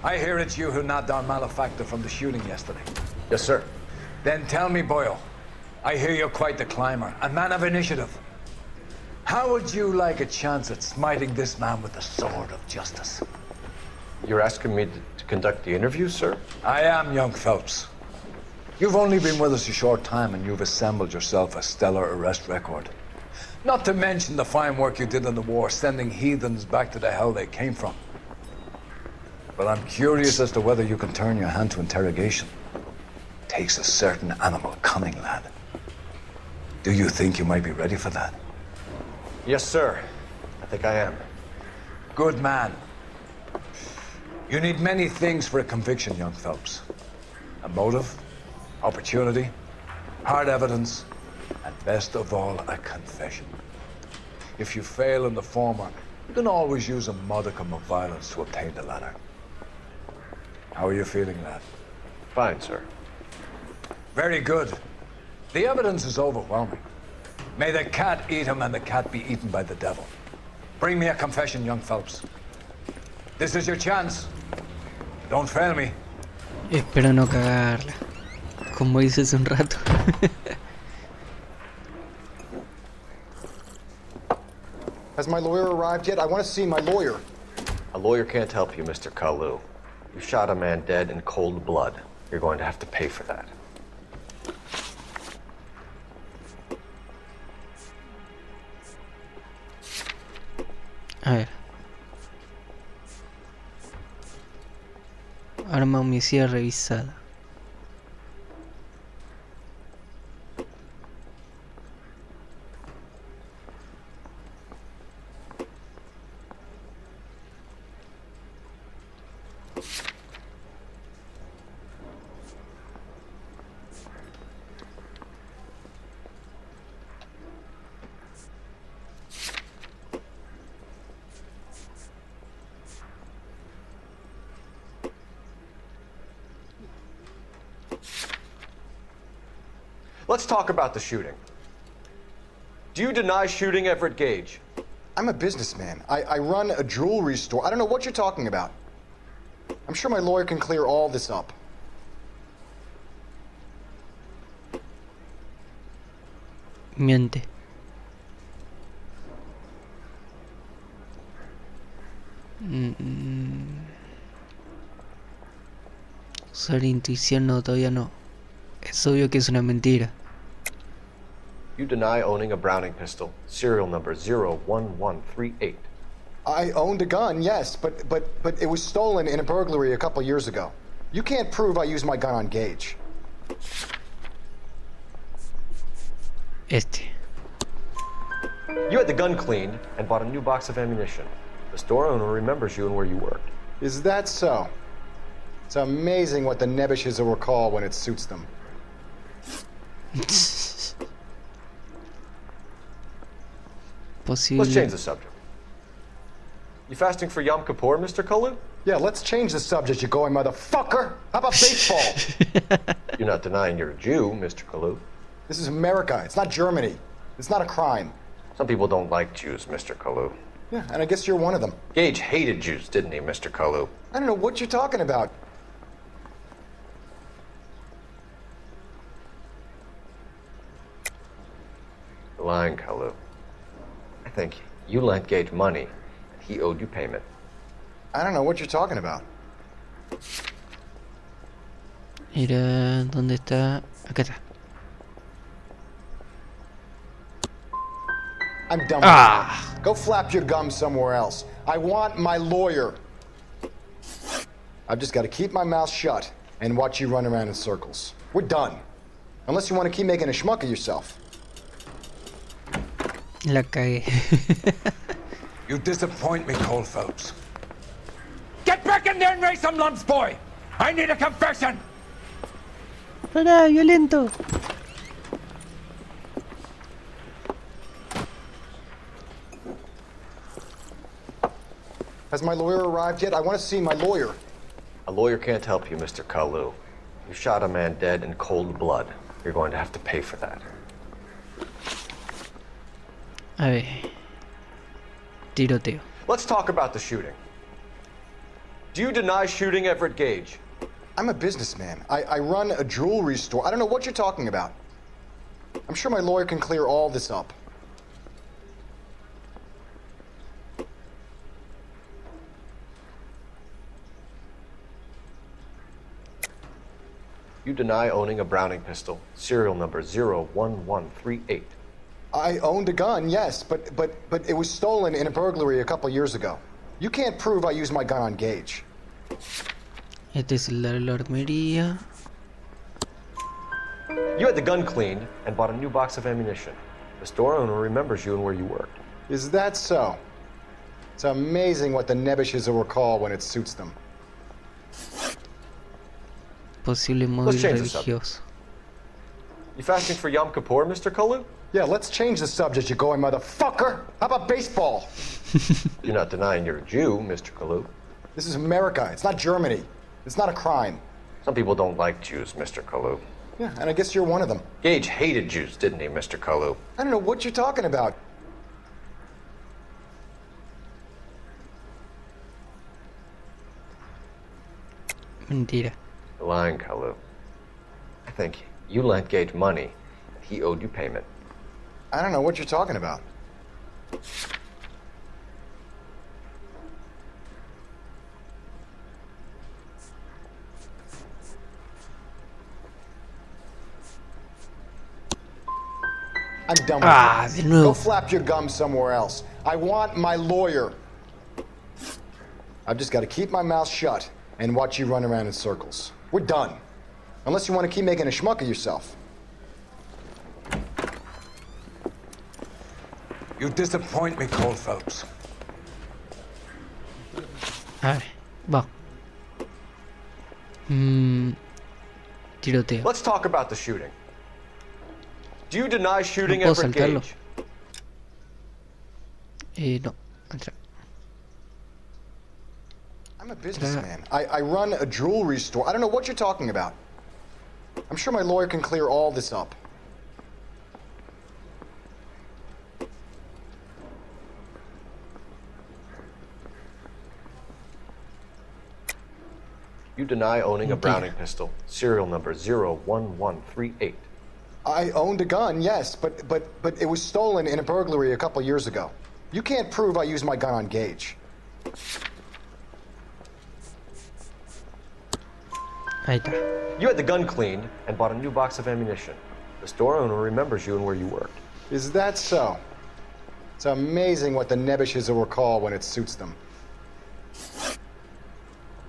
I hear it's you who nabbed our malefactor from the shooting yesterday. Yes, sir. Then tell me, Boyle, I hear you're quite the climber, a man of initiative. How would you like a chance at smiting this man with the sword of justice? You're asking me to conduct the interview, sir? I am, young Phelps. You've only been with us a short time, and you've assembled yourself a stellar arrest record. Not to mention the fine work you did in the war, sending heathens back to the hell they came from. But I'm curious as to whether you can turn your hand to interrogation. Takes a certain animal cunning, lad. Do you think you might be ready for that? Yes, sir. I think I am. Good man. You need many things for a conviction, young Phelps. A motive, opportunity, hard evidence, and best of all, a confession. If you fail in the former, you can always use a modicum of violence to obtain the latter. How are you feeling, lad? Fine, sir. Very good. The evidence is overwhelming. May the cat eat him and the cat be eaten by the devil. Bring me a confession, young Phelps. This is your chance. Don't fail me. Espero no cagarla, como hice hace un rato. Has my lawyer arrived yet? I want to see my lawyer. A lawyer can't help you, Mr. Kalu. You shot a man dead in cold blood. You're going to have to pay for that. A ver. Arma homicida revisada. Let's talk about the shooting. Do you deny shooting Everett Gage? I'm a businessman. I run a jewelry store. I don't know what you're talking about. I'm sure my lawyer can clear all this up. Miente. Usar intuición no, todavía no. Es obvio que es una mentira. You deny owning a Browning pistol, serial number 01138. I owned a gun, yes, but it was stolen in a burglary a couple years ago. You can't prove I used my gun on Gage. You had the gun cleaned and bought a new box of ammunition. The store owner remembers you and where you worked. Is that so? It's amazing what the nebbishes will recall when it suits them. Let's change the subject. You fasting for Yom Kippur, Mr. Kalu? Yeah, let's change the subject, you going motherfucker. How about baseball? You're not denying you're a Jew, Mr. Kalu. This is America. It's not Germany. It's not a crime. Some people don't like Jews, Mr. Kalu. Yeah, and I guess you're one of them. Gage hated Jews, didn't he, Mr. Kalu? I don't know what you're talking about. You're lying, Kalu. I think you lent Gage money, and he owed you payment. I don't know what you're talking about. Mira, ¿dónde está? Acá está. I'm done with you. Go flap your gums somewhere else. I want my lawyer. I've just got to keep my mouth shut and watch you run around in circles. We're done. Unless you want to keep making a schmuck of yourself. La cagué. You disappoint me, Cole Phelps. Get back in there and raise some lumps, boy! I need a confession! Para, violento. Has my lawyer arrived yet? I want to see my lawyer. A lawyer can't help you, Mr. Kalu. You shot a man dead in cold blood. You're going to have to pay for that. A ver. Tiroteo. Let's talk about the shooting. Do you deny shooting Everett Gage? I'm a businessman. I run a jewelry store. I don't know what you're talking about. I'm sure my lawyer can clear all this up. You deny owning a Browning pistol, serial number 01138. I owned a gun, yes, but it was stolen in a burglary a couple years ago. You can't prove I used my gun on Gage. Este es el de la armería. You had the gun cleaned and bought a new box of ammunition. The store owner remembers you and where you worked. Is that so? It's amazing what the nebbishes will recall when it suits them. Posible móvil religioso. You fasting for Yom Kippur, Mr. Kalu? Yeah, let's change the subject, you going motherfucker. How about baseball? You're not denying you're a Jew, Mr. Kalu. This is America. It's not Germany. It's not a crime. Some people don't like Jews, Mr. Kalu. Yeah, and I guess you're one of them. Gage hated Jews, didn't he, Mr. Kalu? I don't know what you're talking about. Mentira. You're lying, Kalu. I think you lent Gage money, and he owed you payment. I don't know what you're talking about. I'm done with you. Go flap your gums somewhere else. I want my lawyer. I've just got to keep my mouth shut and watch you run around in circles. We're done. Unless you want to keep making a schmuck of yourself. You disappoint me, Cole Phelps. A ver, va. Tiroteo. Let's talk about the shooting. Do you deny shooting No puedo Everett saltarlo. Gage? No, entra. I'm a businessman. I run a jewelry store. I don't know what you're talking about. I'm sure my lawyer can clear all this up. You deny owning a Browning pistol, serial number 01138. I owned a gun, yes, but it was stolen in a burglary a couple years ago. You can't prove I used my gun on Gage. Ahí está. You had the gun cleaned and bought a new box of ammunition. The store owner remembers you and where you worked. Is that so? It's amazing what the Nebushes will recall when it suits them.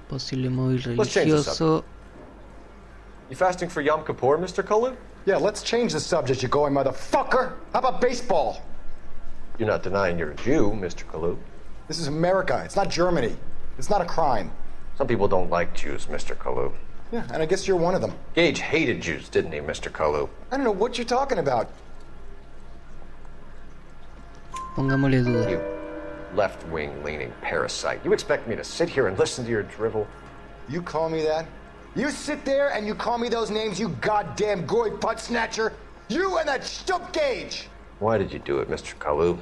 Posible móvil Let's change the religioso. subject. You fasting for Yom Kippur, Mr. Kalu? Yeah, let's change the subject, you going motherfucker. How about baseball? You're not denying you're a Jew, Mr. Kalu. This is America. It's not Germany. It's not a crime. Some people don't like Jews, Mr. Kalu. Yeah, and I guess you're one of them. Gage hated Jews, didn't he, Mr. Kalu? I don't know what you're talking about. Pongámosle duda. You left-wing leaning parasite. You expect me to sit here and listen to your drivel? You call me that? You sit there and you call me those names, you goddamn goy putt snatcher? You and that stup Gage! Why did you do it, Mr. Kalu?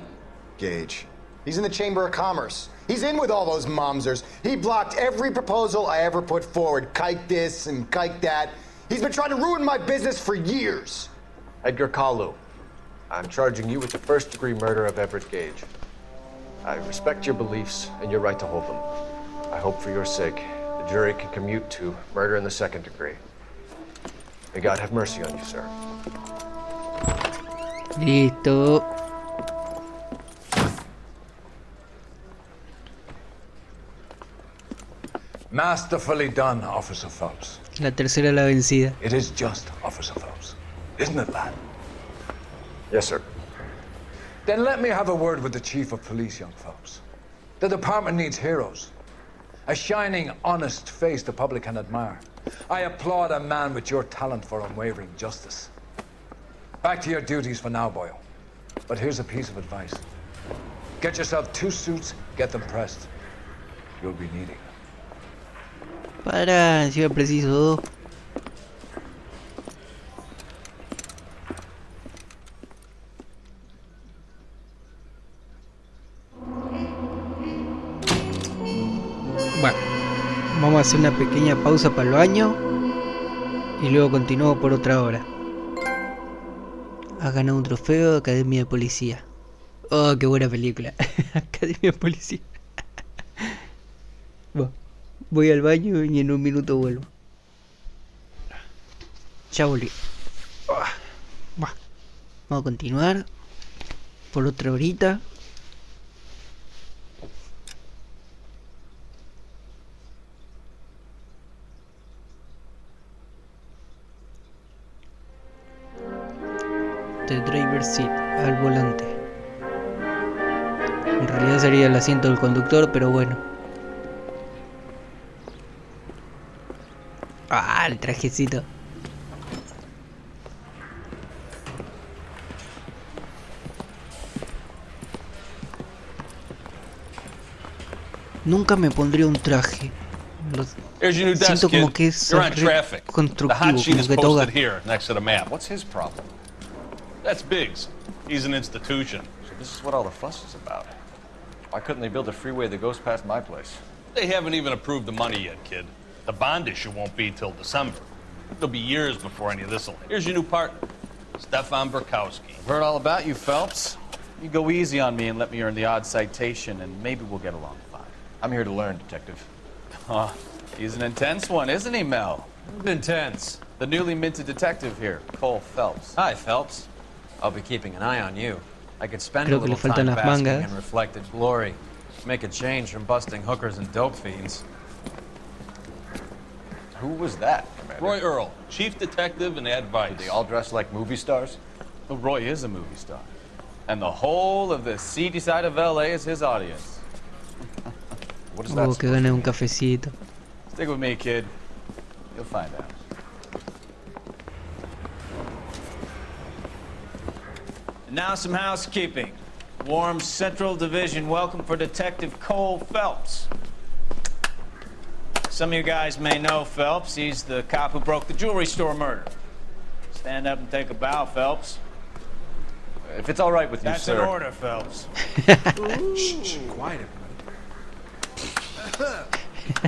Gage. He's in the Chamber of Commerce. He's in with all those momsers. He blocked every proposal I ever put forward. Kike this and kike that. He's been trying to ruin my business for years. Edgar Kalu, I'm charging you with the first-degree murder of Everett Gage. I respect your beliefs and your right to hold them. I hope for your sake the jury can commute to murder in the second degree. May God have mercy on you, sir. Listo. Masterfully done, Officer Phelps. La tercera la vencida. It is just, Officer Phelps. Isn't it, lad? Yes, sir. Then let me have a word with the Chief of Police, young Phelps. The department needs heroes. A shining, honest face the public can admire. I applaud a man with your talent for unwavering justice. Back to your duties for now, Boyle. But here's a piece of advice. Get yourself 2 suits, get them pressed. You'll be needing them. Para, encima preciso 2. Bueno, vamos a hacer una pequeña pausa para el baño y luego continúo por otra hora. Ha ganado un trofeo de Academia de Policía. Oh, qué buena película. Academia de Policía. Bueno, voy al baño y en un minuto vuelvo. Ya volví. Vamos a continuar por otra horita. The driver seat, al volante. En realidad sería el asiento del conductor, pero bueno. Ah, el trajecito. Nunca me pondría un traje. Siento como que es constructivo, como que toca. Here next to the map. What's his problem? That's Biggs. He's an institution. So this is what all the fuss is about. Why couldn't they build a freeway that goes past my place? They haven't even approved the money yet, kid. The bond issue won't be till December. It'll be years before any of this will. Here's your new partner, Stefan Burkowski. I've heard all about you, Phelps. You go easy on me and let me earn the odd citation, and maybe we'll get along fine. I'm here to learn, Detective. Oh, he's an intense one, isn't he, Mel? Intense. The newly minted detective here, Cole Phelps. Hi, Phelps. I'll be keeping an eye on you. I could spend Creo a que le little faltan time las basking mangas. in reflected glory. Make a change from busting hookers and dope fiends. Who was that, Commander? Roy Earl, chief detective and advice. Did they all dress like movie stars? Well, Roy is a movie star. And the whole of the seedy side of LA is his audience. What is that? Oh, que gane un cafecito. Stick with me, kid. You'll find out. And now some housekeeping. Warm Central Division welcome for Detective Cole Phelps. Some of you guys may know Phelps. He's the cop who broke the jewelry store murder. Stand up and take a bow, Phelps. If it's all right with you, That's sir. That's an order, Phelps. Shh, quiet, everybody.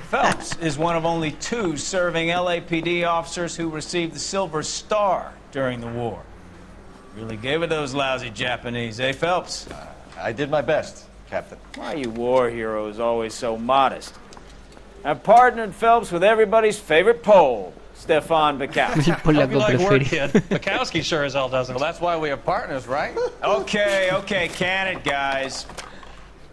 Phelps is one of only 2 serving LAPD officers who received the Silver Star during the war. Really gave it those lousy Japanese, eh, Phelps? I did my best, Captain. Why are you war heroes always so modest? I've partnered Phelps with everybody's favorite Poles. Stefan Bukowski. El polaco preferido. Bukowski sure as hell doesn't. Well, that's why we have partners, right? Okay, can it, guys.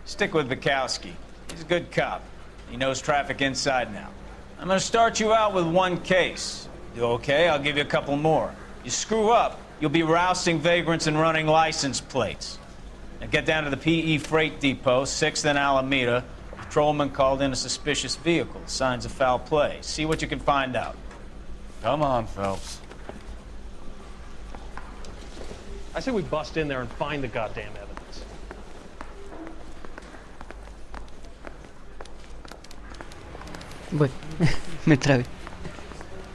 Stick with Bukowski. He's a good cop. He knows traffic inside now. I'm gonna start you out with one case. You okay? I'll give you a couple more. You screw up, you'll be rousting vagrants and running license plates. Now get down to the PE Freight Depot, 6th and Alameda. A patrolman called in a suspicious vehicle. Signs of foul play. See what you can find out. Come on, Phelps. I say we bust in there and find the goddamn evidence. Bueno, me trabé.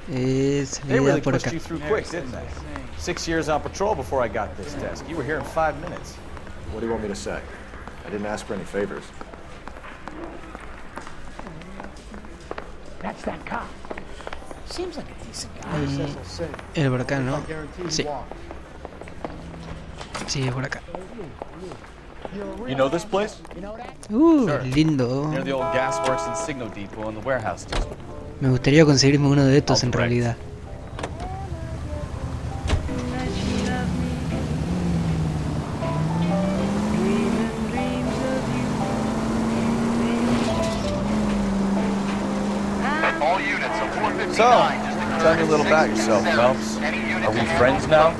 They Salida really por pushed acá. you through quick, didn't they? 6 years on patrol before I got this desk. You were here in 5 minutes. What do you want me to say? I didn't ask for any favors. That's that cop. Seems like a decent guy. El por acá, ¿no? Sí. Sí, es por acá. You know this place? Sure. Lindo. Near the old gasworks and signal depot and the warehouse district. Me gustaría conseguirme uno de estos en realidad. So, tell me a little about yourself, Phelps. Are we friends now? We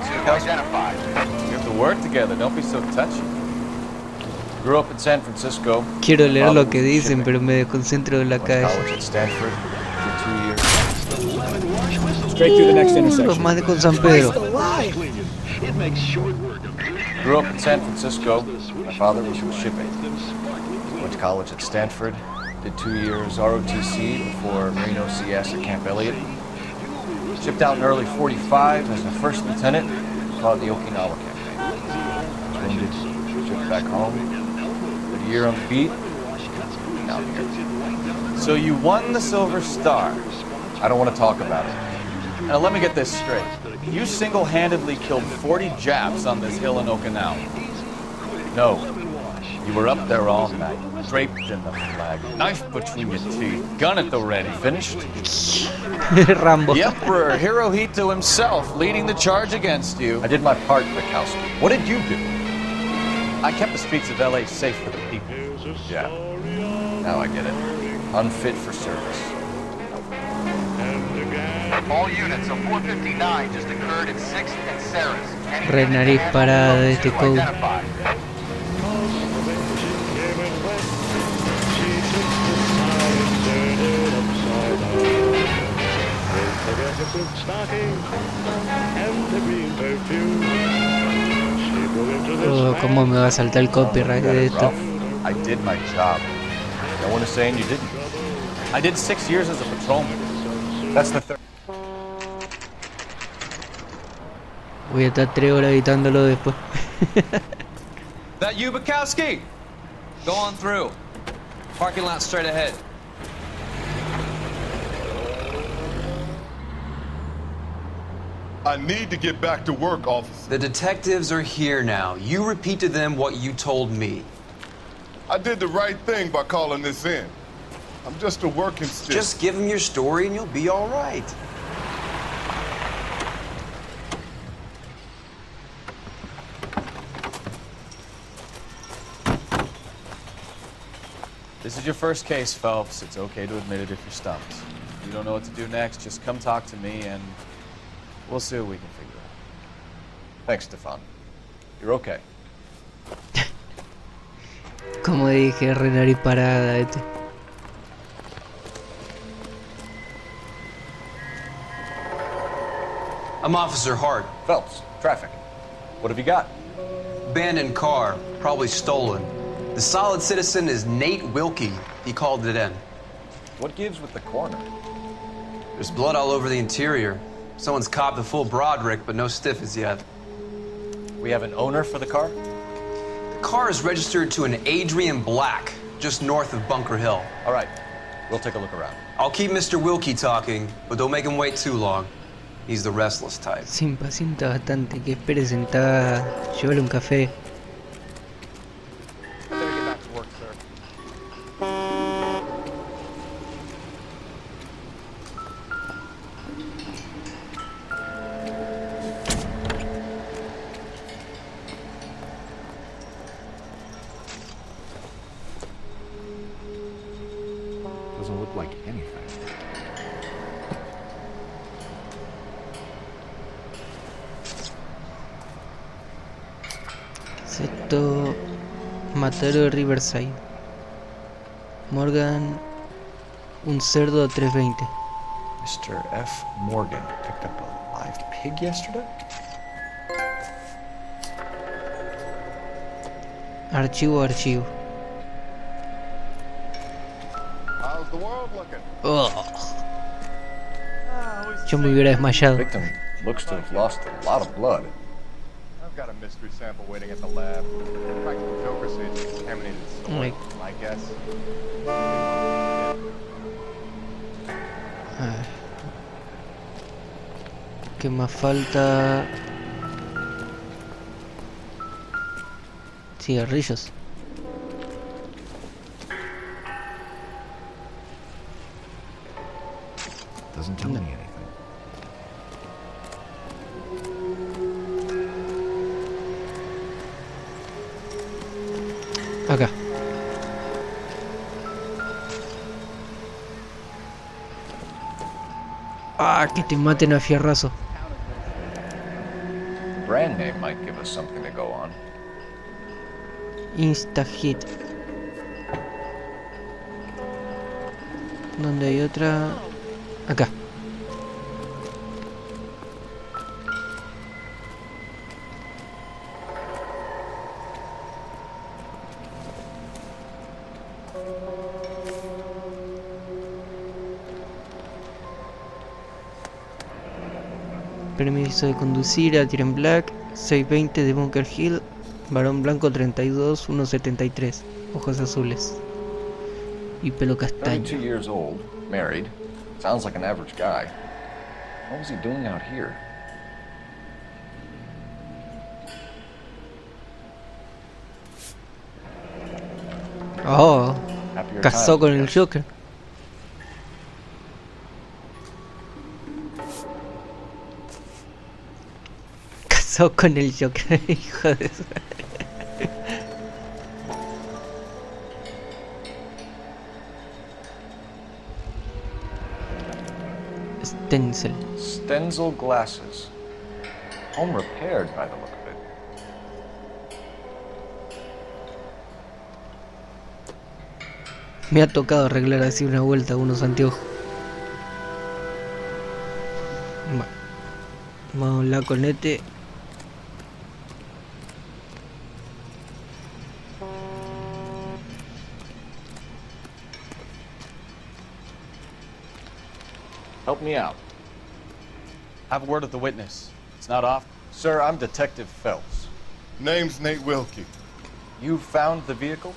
have to work together. Don't be so touchy. Grew up in San Francisco. Quiero leer lo que dicen, pero me desconcentro de la calle. College at Stanford. Did 2 years. Straight through the next intersection. Los más de con San Pedro. Grew up in San Francisco. My father was in shipping. Went to college at Stanford. Did 2 years ROTC before Marine OCS at Camp Elliott. Shipped out in early 45 as a first lieutenant. Fought the Okinawa campaign. Wounded. Shipped back home. Did a year on the beat. Now I'm here. So you won the Silver Star. I don't want to talk about it. Now let me get this straight. You single-handedly killed 40 Japs on this hill in Okinawa. No. You were up there all night, draped in the flag, knife between your teeth, gun at the ready. Finished? Rambo. The Emperor Hirohito himself leading the charge against you. I did my part, Bukowski. What did you do? I kept the streets of LA safe for the people. Yeah. Now I get it. Unfit for service. All units, a 459 just occurred at 6th and Sarah's. Red nariz parada de este code. Oh, cómo me va a saltar el copyright de esto. I did my job. No one is saying you didn't. I did 6 years as a patrolman. That's the third. Voy a estar 3 horas editándolo después. That you, Bukowski? Go on through. Parking lot straight ahead. I need to get back to work, officer. The detectives are here now. You repeat to them what you told me. I did the right thing by calling this in. I'm just a working stick. Just give them your story and you'll be all right. This is your first case, Phelps. It's okay to admit it if you're stumped. If you don't know what to do next, just come talk to me and we'll see what we can figure out. Thanks, Stefan. You're okay. Como dije, re nariz parada este. I'm Officer Hart. Phelps, traffic. What have you got? Abandoned car, probably stolen. The solid citizen is Nate Wilkie. He called it in. What gives with the corner? There's blood all over the interior. Someone's copped a full Broderick, but no stiff as yet. We have an owner for the car? The car is registered to an Adrian Black, just north of Bunker Hill. All right, we'll take a look around. I'll keep Mr. Wilkie talking, but don't make him wait too long. He's the restless type. Se impacienta bastante, que espere sentada, llévale un café. I better get back to work, sir. Doesn't look like anything. Esto, matadero de Riverside. Morgan, un cerdo a 3.20. Mr. F. Morgan picked up a live pig yesterday? Archivo. How's the world looking? Yo me hubiera desmayado. The victim looks to have lost a lot of blood. I've got a mystery sample waiting at the lab. Practical Joker says it's contaminated soil, I guess. ¿Qué más falta? Cigarrillos. Doesn't tell me anything. Acá. Ah, que te maten a fierrazo. The brand name might give us something to go on. Insta-hit. ¿Dónde hay otra? Acá. Permiso de conducir, Adrian Black, 620 de Bunker Hill, varón blanco 32, 1.73, ojos azules y pelo castaño. 32 years old, married. Sounds like an average guy. What was he doing out here? Oh, casó con el Joker. Casó con el Joker, hijo de eso. Stenzel glasses. Home repaired by the look of it. Me ha tocado arreglar así una vuelta unos anteojos. Bueno, vamos la conete. Help me out. Have a word with the witness. It's not off. Sir, I'm Detective Phelps. Name's Nate Wilkie. You found the vehicle?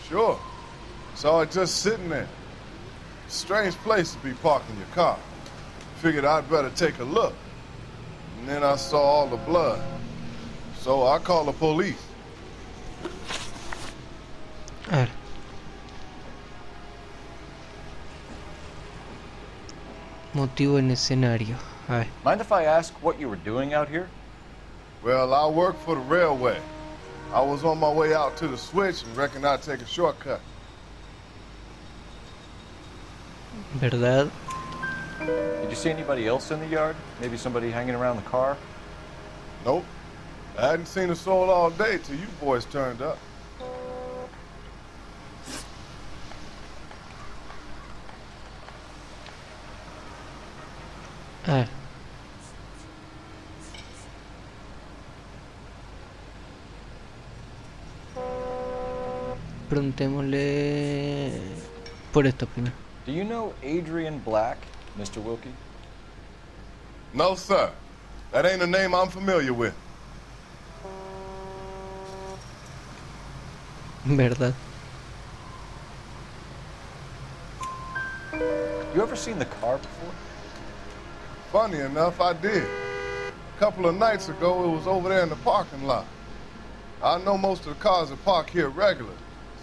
Sure. Saw it just sitting there. Strange place to be parking your car. Figured I'd better take a look. And then I saw all the blood. So I called the police. A ver. Motivo en escenario. A ver. Mind if I ask what you were doing out here? Well, I work for the railway. I was on my way out to the switch and reckoned I'd take a shortcut. ¿Verdad? Did you see anybody else in the yard? Maybe somebody hanging around the car? Nope. I hadn't seen a soul all day till you boys turned up. A ver. Preguntémosle por esto primero. Do you know Adrian Black, Mr. Wilkie? No, sir. That ain't a name I'm familiar with. ¿Verdad? You ever seen the car before? Funny enough, I did. A couple of nights ago, it was over there in the parking lot. I know most of the cars are parked here regularly,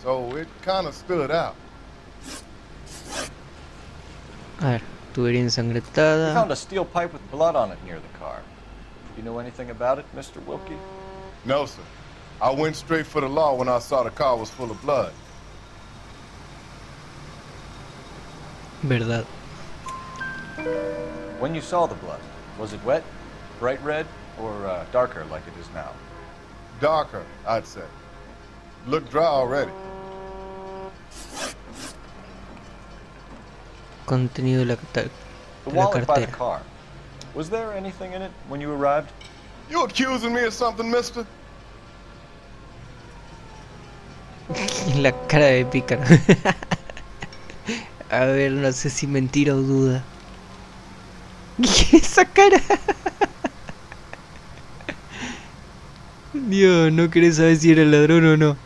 so it kind of stood out. A ver, tubería We ensangrentada. found a steel pipe with blood on it near the car. You know anything about it, Mr. Wilkie? No, sir. I went straight for the law when I saw the car was full of blood. Verdad. When you saw the blood, was it wet, bright red, or darker like it is now? Darker, I'd say. Looked dry already. Contenido de la The wallet by the car. Was there anything in it when you arrived? You accusing me of something, mister? La cara de pícaro. A ver, no sé si mentira o duda. ¿Qué es esa cara? Dios, no querés saber si era ladrón o no.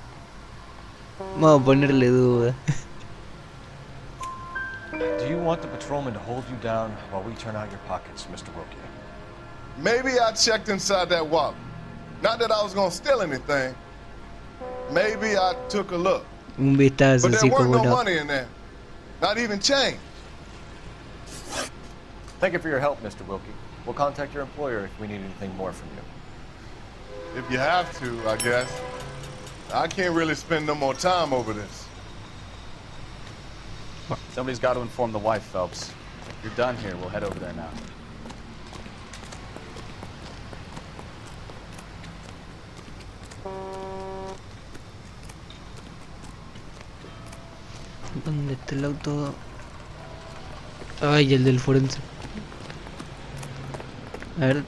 Vamos a ponerle duda. Do you want the patrolman to hold you down while we turn out your pockets, Mr. Wilkie? Maybe I checked inside that wallet. Not that I was gonna steal anything. Maybe I took a look. Un vistazo, But así there wasn't como no no. money in there. Not even change. Thank you for your help, Mr. Wilkie. We'll contact your employer if we need anything more from you. If you have to, I guess. I can't really spend no more time over this. Somebody's got to inform the wife, Phelps. If you're done here, we'll head over there now. ¿Dónde está el auto? Ay, el del forense. A ver.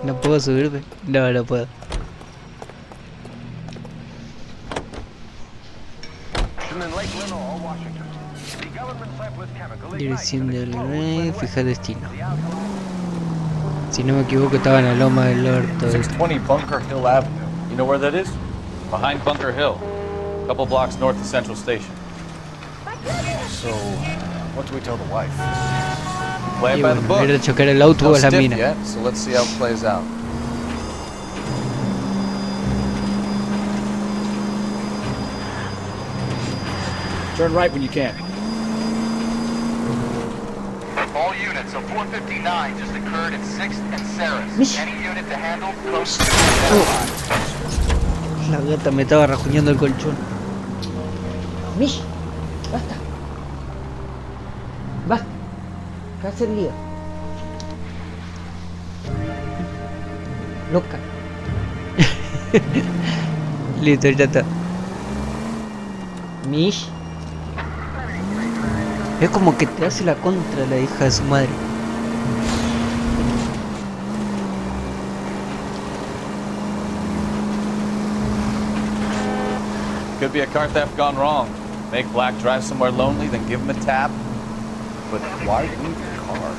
¿No puedo subirme? No, no puedo. Dirección del rey, fija destino. Si no me equivoco estaba en la loma del orto. 620 Bunker Hill Avenue. You know where that is? Behind Bunker Hill. A couple blocks north of Central Station. So, what do we tell the wife? Play it by the book. Era chocar el auto No a la stiff mina. yet, so let's see how it plays out. Turn right when you can. All units, a 459 just occurred at 6th and Ceres. Any unit to handle close to the La gata me estaba rajuñando el colchón. Mish, basta. Basta. ¿Qué hace el lío? Loca. Listo, ya está. Mish. Es como que te hace la contra la hija de su madre. Could be a car theft gone wrong. Make Black drive somewhere lonely, then give him a tab. But why leave the car?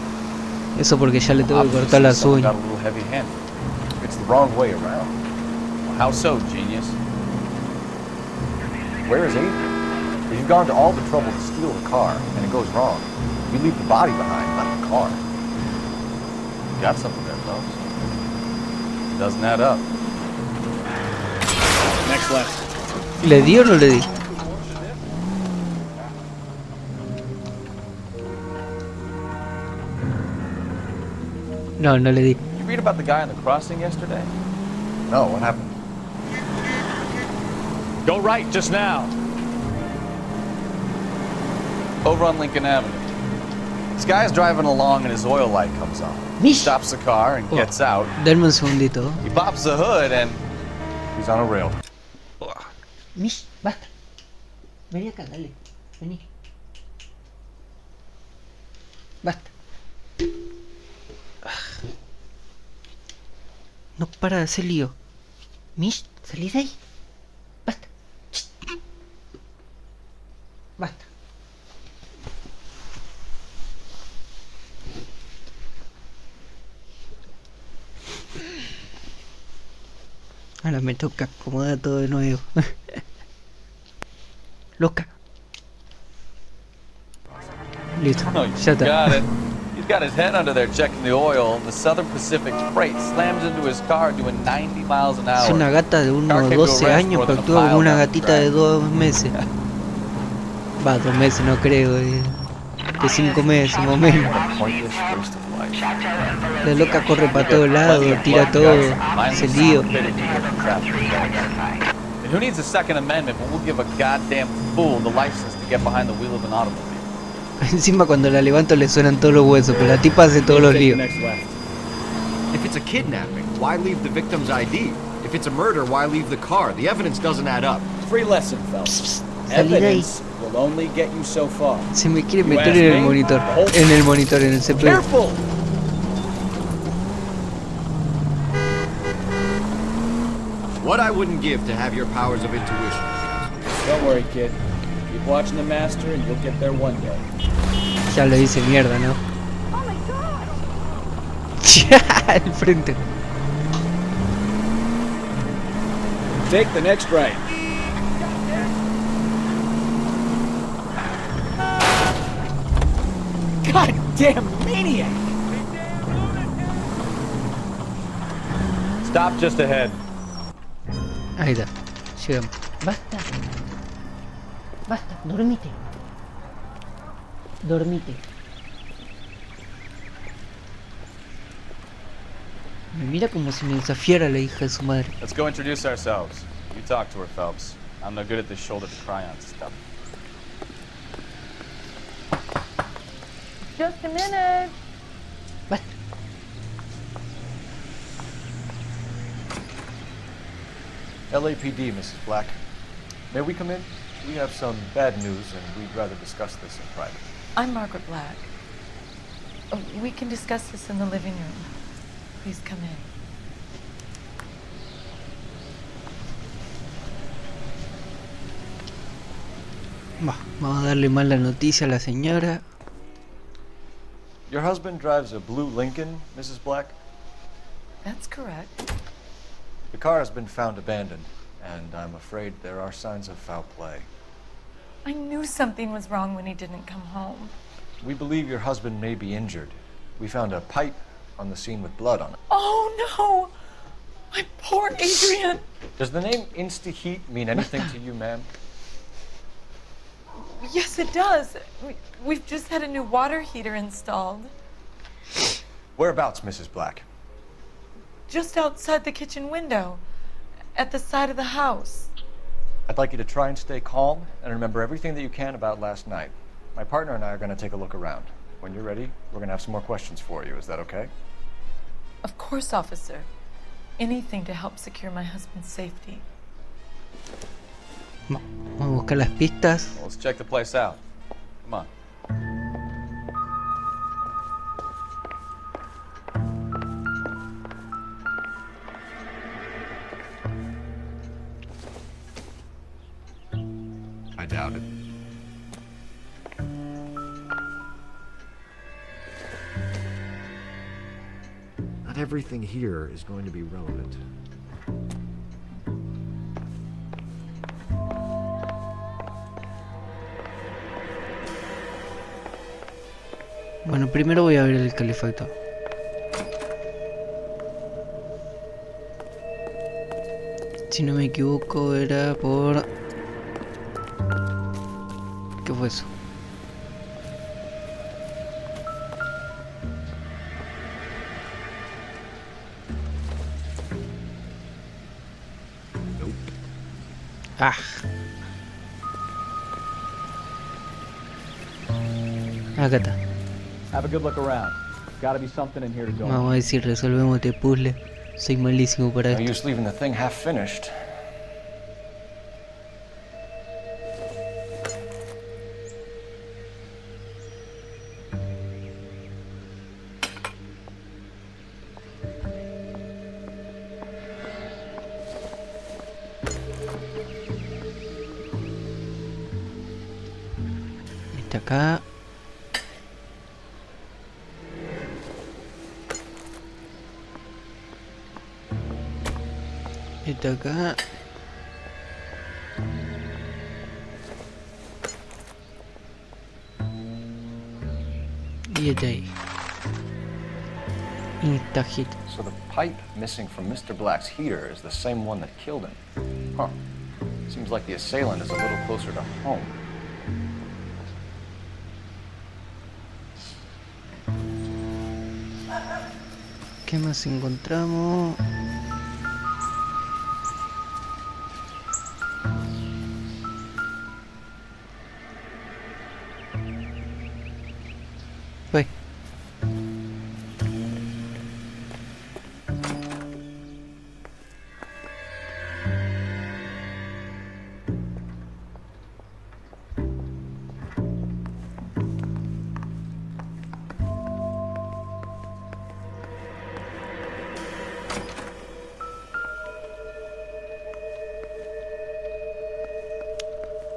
Eso porque ya le tengo que cortar las Someone got uñas. a little heavy-handed. It's the wrong way around. Well, how so, genius? Where is Aiden? If you've gone to all the trouble to steal the car, and it goes wrong, you leave the body behind, not the car. You got something there, Phelps. It doesn't add up. Next left. ¿Le di o no le di? No, no le di. You read about the guy on the crossing yesterday? No, what happened? Go right just now. Over on Lincoln Avenue. This guy's driving along and his oil light comes on. He stops the car and gets out. Denme un segundito. He pops the hood and he's on a rail. Mish, basta. Vení acá, dale. Vení. Basta. No para de hacer lío. Mish, salí de ahí. Basta. Basta. Ahora me toca acomodar todo de nuevo. Loca. Listo, Oh, ya you got está. it. He's got his head under there checking the oil, and the Southern Pacific freight slams into his car doing 90 miles an hour. Es una gata de Car unos can't go 12 rest años, more pero than a actúa como mile una down the gatita track. de 2 meses. Va, 2 meses no creo, de 5 meses más o menos. Pointless waste of life. La loca corre para todos lados, tira todo, se lío. It Who needs a Second Amendment when we'll give a goddamn fool the license to get behind the wheel of an automobile? Encima cuando la levanto le suenan todos los huesos, pero la tipa hace todos los líos. If it's a kidnapping, why leave the victim's ID? If it's a murder, why leave the car? The evidence doesn't add up. Free lesson, Phelps. Evidence will only get you so far. Se me quiere meter en el monitor, en el CPU. Careful. What I wouldn't give to have your powers of intuition. Don't worry, kid. Keep watching the master and you'll get there one day. Ya lo dice mierda, ¿no? Oh my god! Al frente. Take the next right. Goddamn maniac! Stop just ahead. Ahí está. Llegamos. Basta. Basta. Dormite. Dormite. Me mira como si me desafiara la hija de su madre. Let's go introduce ourselves. You talk to her, Phelps. I'm no good at this shoulder to cry on stuff. Just a minute. Basta. LAPD, Mrs. Black. May we come in? We have some bad news, and we'd rather discuss this in private. I'm Margaret Black. We can discuss this in the living room. Please come in. Vamos a darle mala noticia a la señora. Your husband drives a blue Lincoln, Mrs. Black? That's correct. The car has been found abandoned, and I'm afraid there are signs of foul play. I knew something was wrong when he didn't come home. We believe your husband may be injured. We found a pipe on the scene with blood on it. Oh no! My poor Adrian! Does the name Insta-Heat mean anything to you, ma'am? Yes, it does. We've just had a new water heater installed. Whereabouts, Mrs. Black? Just outside the kitchen window, at the side of the house. I'd like you to try and stay calm and remember everything that you can about last night. My partner and I are going to take a look around. When you're ready, we're going to have some more questions for you. Is that okay? Of course, officer. Anything to help secure my husband's safety. Vamos a buscar las pistas. Well, let's check the place out. Come on. I doubt it. Not everything here is going to be relevant. Bueno, primero voy a ver el calefactor. Si no me equivoco era por... ¿Qué fue eso? Ah. Acá está. Have a good look around. Gotta be something in here to go. Vamos a ver si resolvemos este puzzle. Soy malísimo para No esto. use leaving the thing half finished. Está acá. Está acá. Y está ahí. Insta-Heat. So the pipe missing from Mr. Black's heater is the same one that killed him. Huh. Seems like the assailant is a little closer to home. ¿Qué más encontramos?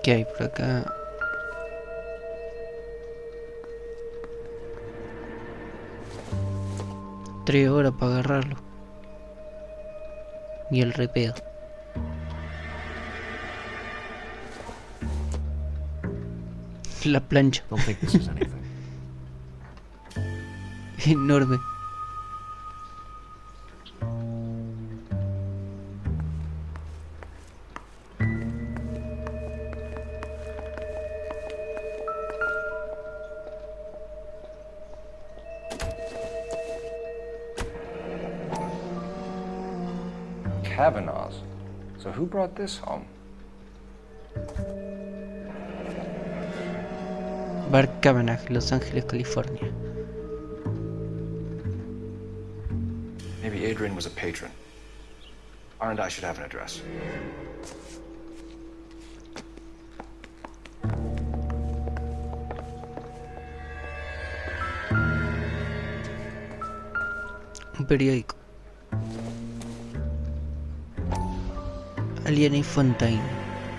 ¿Qué hay por acá? Tres horas para agarrarlo. Y el repedo. La plancha. Enorme. Kavanaugh's. So who brought this home? Bar Kavanagh, Los Ángeles, California. Maybe Adrian was a patron. R and I should have an address. Un periódico. Alien y Fontaine.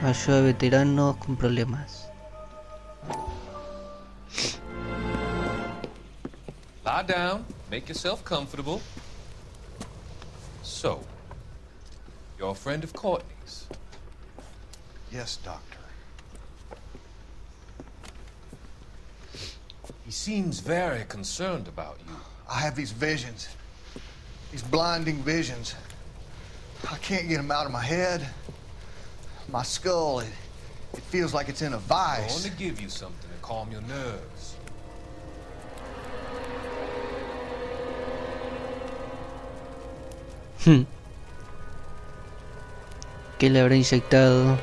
Ayuda a veteranos con problemas. Lie down, make yourself comfortable. So, you're a friend of Courtney's? Yes, Doctor. He seems very concerned about you. I have these visions. These blinding visions. I can't get them out of my head. My skull, it feels like it's in a vice. I want to give you something to calm your nerves. ¿Qué le habrá inyectado?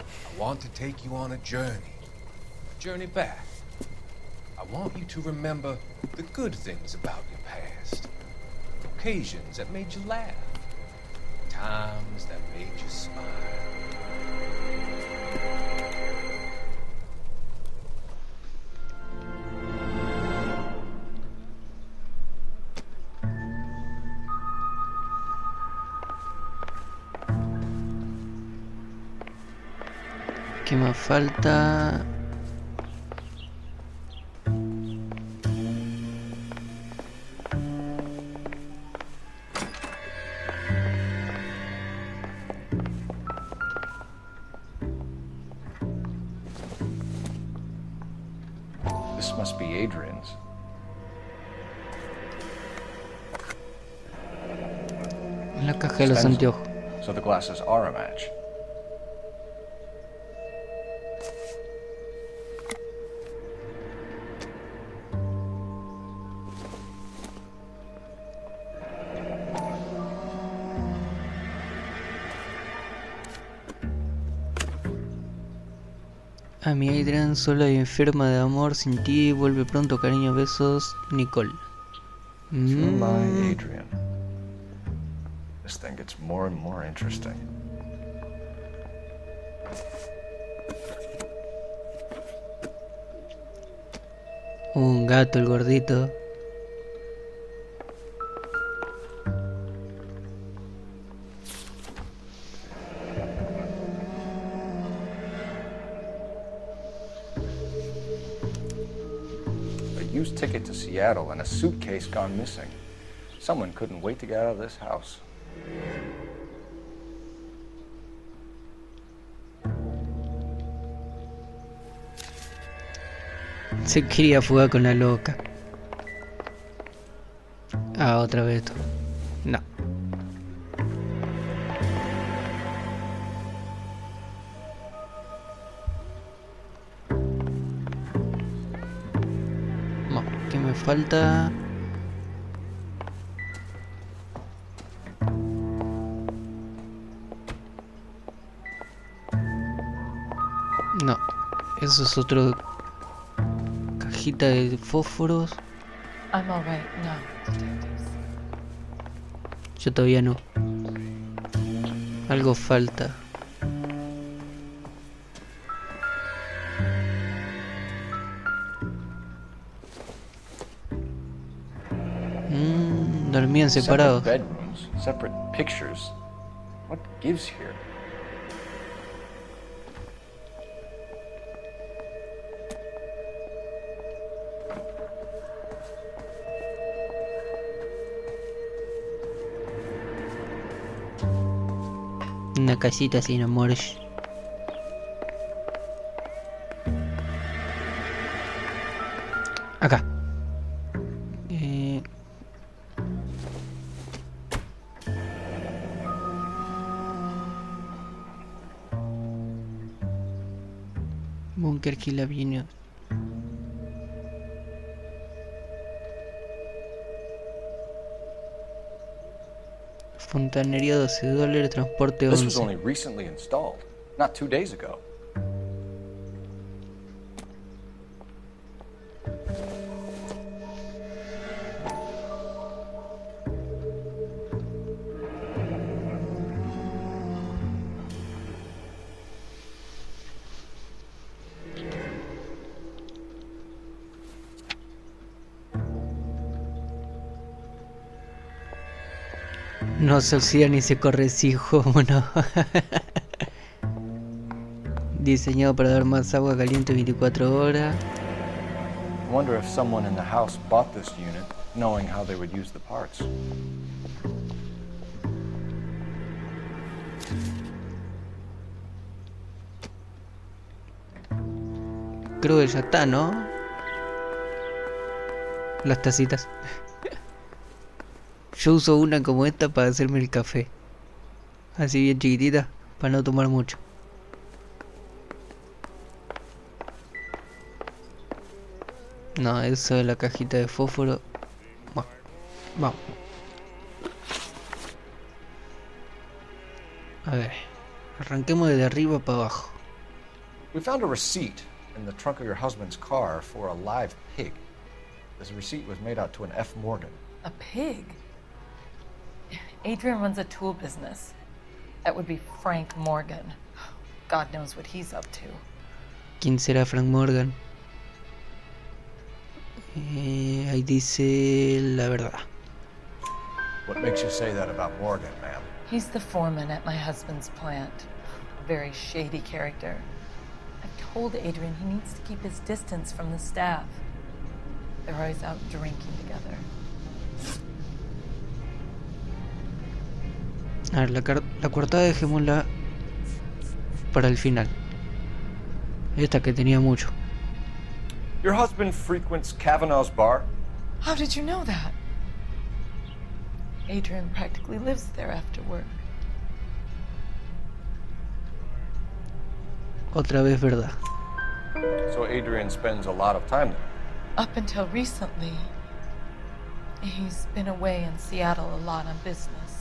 I want to take you on a journey back. I want you to remember the good things about your past. Occasions that made you laugh. Times that made you smile. ¿Qué más falta? This must be Adrian's. La caja de los anteojos. So the glasses are a match. A mi Adrian, sola y enferma de amor sin ti, vuelve pronto, cariño, besos, Nicole. To my Adrian. This thing gets more and more interesting. Un gato, el gordito. Used ticket to Seattle and a suitcase gone missing. Someone couldn't wait to get out of this house. Se quería fugar con la loca. Ah, otra vez esto. No. ¿Qué me falta? No, eso es otro cajita de fósforos. I'm all right now, detectives. Yo todavía no. Algo falta. Dormían separados. Separate bedrooms, separate pictures. What gives here? Una casita sin amor. Acá. Búnker Kilavino. Fontanería $12, transporte 11. This was only recently installed, not 2 days ago. No se oxida ni se corre, sí, no. Diseñado para dar más agua caliente 24 horas. I wonder if someone in the house bought this unit, knowing how they would use the parts. Creo que ya está, ¿no? Las tacitas. Yo uso una como esta para hacerme el café. Así bien chiquitita, para no tomar mucho. No, eso de la cajita de fósforo. Bueno, vamos. A ver, arranquemos desde arriba para abajo. We found a receipt in the trunk of your husband's car for a live pig. This receipt was made out to an F. Morgan. A pig? Adrian runs a tool business. That would be Frank Morgan. God knows what he's up to. ¿Quién será Frank Morgan? Ahí dice la verdad. What makes you say that about Morgan, ma'am? He's the foreman at my husband's plant. A very shady character. I've told Adrian he needs to keep his distance from the staff. They're always out drinking together. A ver, la cortada dejémosla para el final. Esta que tenía mucho. Your husband frequents Kavanaugh's bar? How did you know that? Adrian practically lives there after work. Otra vez verdad. So Adrian spends a lot of time there? Up until recently, he's been away in Seattle a lot on business.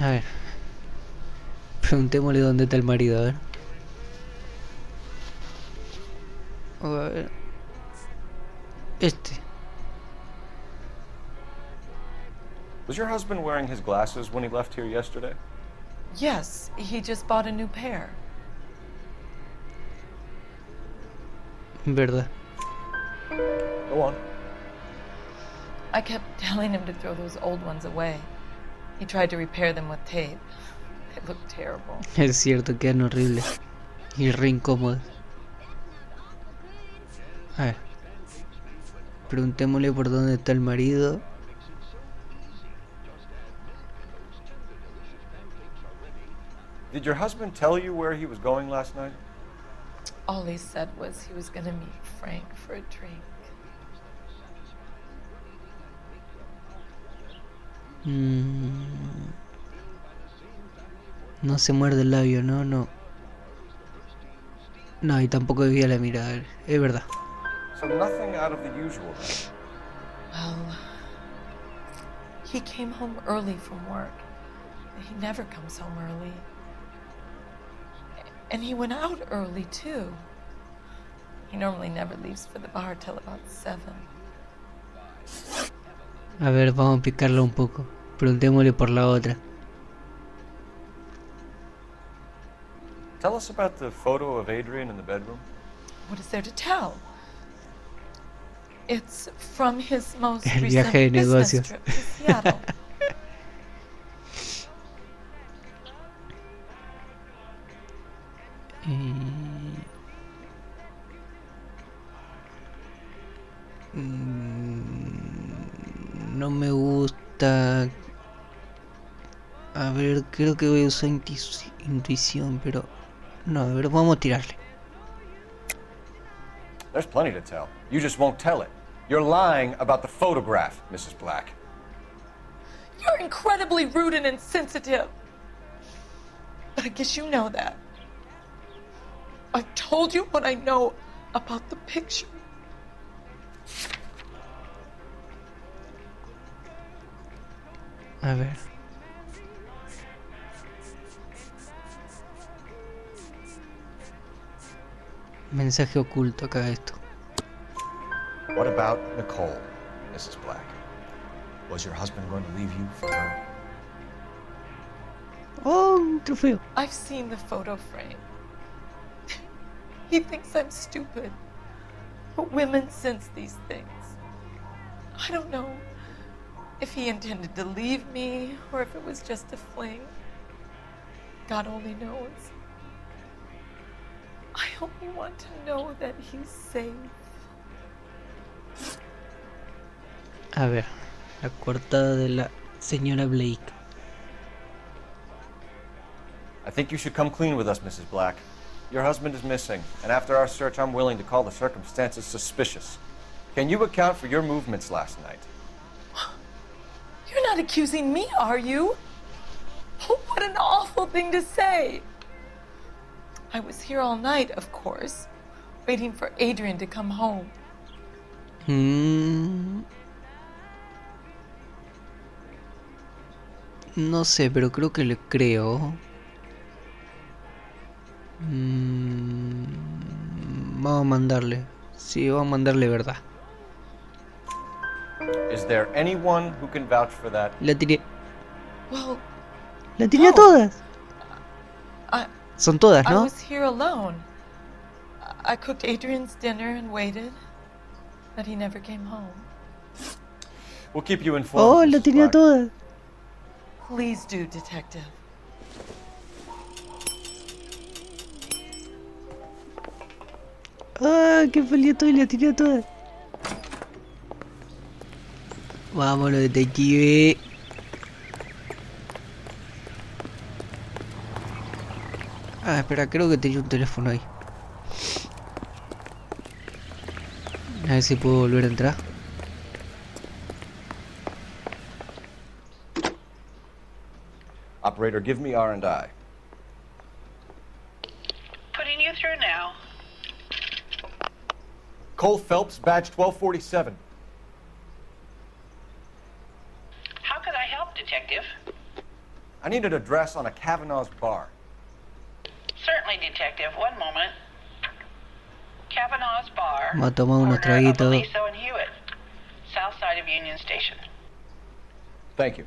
A ver. Preguntémosle dónde está el marido, a ver. A ver. Este. Was your husband wearing his glasses when he left here yesterday? Yes, he just bought a new pair. Verdad. Go on. I kept telling him to throw those old ones away. He tried to repair them with tape. They look terrible. Es cierto, quedan horribles. Y re incómodos. A ver. Preguntémosle por dónde está el marido. Did your husband tell you where he was going last night? All he said was he was going to meet Frank for a drink. No se muerde el labio, no. No, y tampoco desvía la mirada, es verdad. So nothing out of the usual then? Well, he came home early from work. He never comes home early. And he went out early, too. He normally never leaves for the bar till about 7. A ver, vamos a picarlo un poco. Preguntémosle por la otra. Tell us about the photo of Adrian in the bedroom. What is there to tell? It's from his most El recent viaje de business negocios. trip to Seattle. No me gusta. A ver, creo que voy a usar intuición, pero no, a ver, vamos a tirarle. There's plenty to tell. You just won't tell it. You're lying about the photograph, Mrs. Black. You're incredibly rude and insensitive. But I guess you know that. I've told you what I know about the picture. A ver. Mensaje oculto acá esto. What about Nicole, Mrs. Black? Was your husband going to leave you for her? Oh, un trofeo. I've seen the photo frame. He thinks I'm stupid. But women sense these things. I don't know if he intended to leave me or if it was just a fling. God only knows. I only want to know that he's safe. A ver, la coartada de la señora Blake. I think you should come clean with us, Mrs. Black. Your husband is missing, and after our search, I'm willing to call the circumstances suspicious. Can you account for your movements last night? You're not accusing me, are you? What an awful thing to say. I was here all night, of course, waiting for Adrian to come home. No sé, pero creo que le creo. Vamos a mandarle. Sí, vamos a mandarle verdad. Is there anyone who can vouch for that? La tiré. Well, La tiré a todas. Son todas, I ¿no? was here alone. I cooked Adrian's dinner and waited, but he never came home. We'll keep you informed. Oh, la Mrs. tiré a Black. todas. Please do, detective. Ah, qué feliz estoy, la tiré a todas. Vámonos, detective. Ah, espera, creo que tenía un teléfono ahí. A ver si puedo volver a entrar. Operator, give me R&I. Putting you through now. Cole Phelps, badge 1247. How could I help, Detective? I need an address on a Kavanaugh's bar. Certainly, Detective. One moment. Kavanaugh's Bar. Vamos a tomar unos corner of traguitos. Aliso and Hewitt, south side of Union Station. Thank you.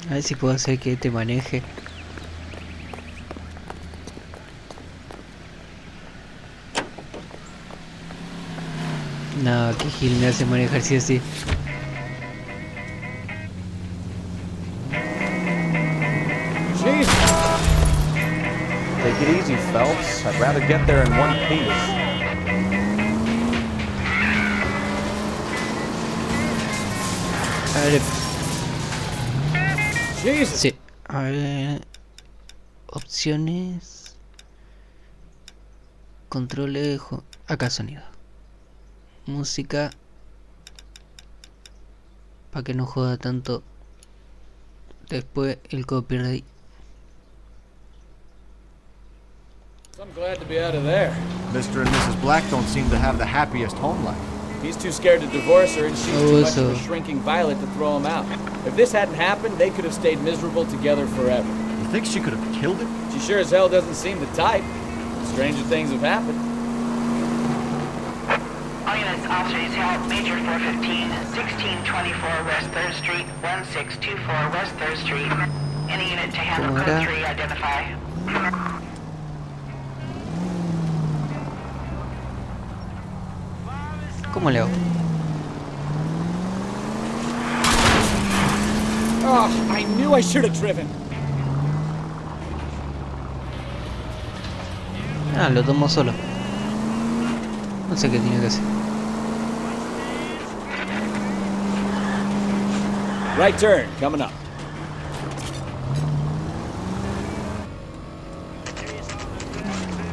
A ver si puedo hacer que te maneje. No, que Gil me hace manejar sí o sí. Take it easy, Phelps. I'd rather get there in one piece. A ver. Sí. A ver. Opciones. Controles. Acá sonido. Música. Para que no joda tanto. Después el copyright. I'm glad to be out of there. Mr. and Mrs. Black don't seem to have the happiest home life. He's too scared to divorce her, and she's too much of a shrinking violet to throw him out. If this hadn't happened, they could have stayed miserable together forever. You think she could have killed him? She sure as hell doesn't seem the type. Stranger things have happened. All units, officers help. Major 415, 1624 West 3rd Street, 1624 West 3rd Street. Any unit to handle code 3, identify. ¿Cómo le hago? Oh, I knew I should have driven. Ah, lo tomo solo. No sé qué tiene que hacer. Right turn, coming up.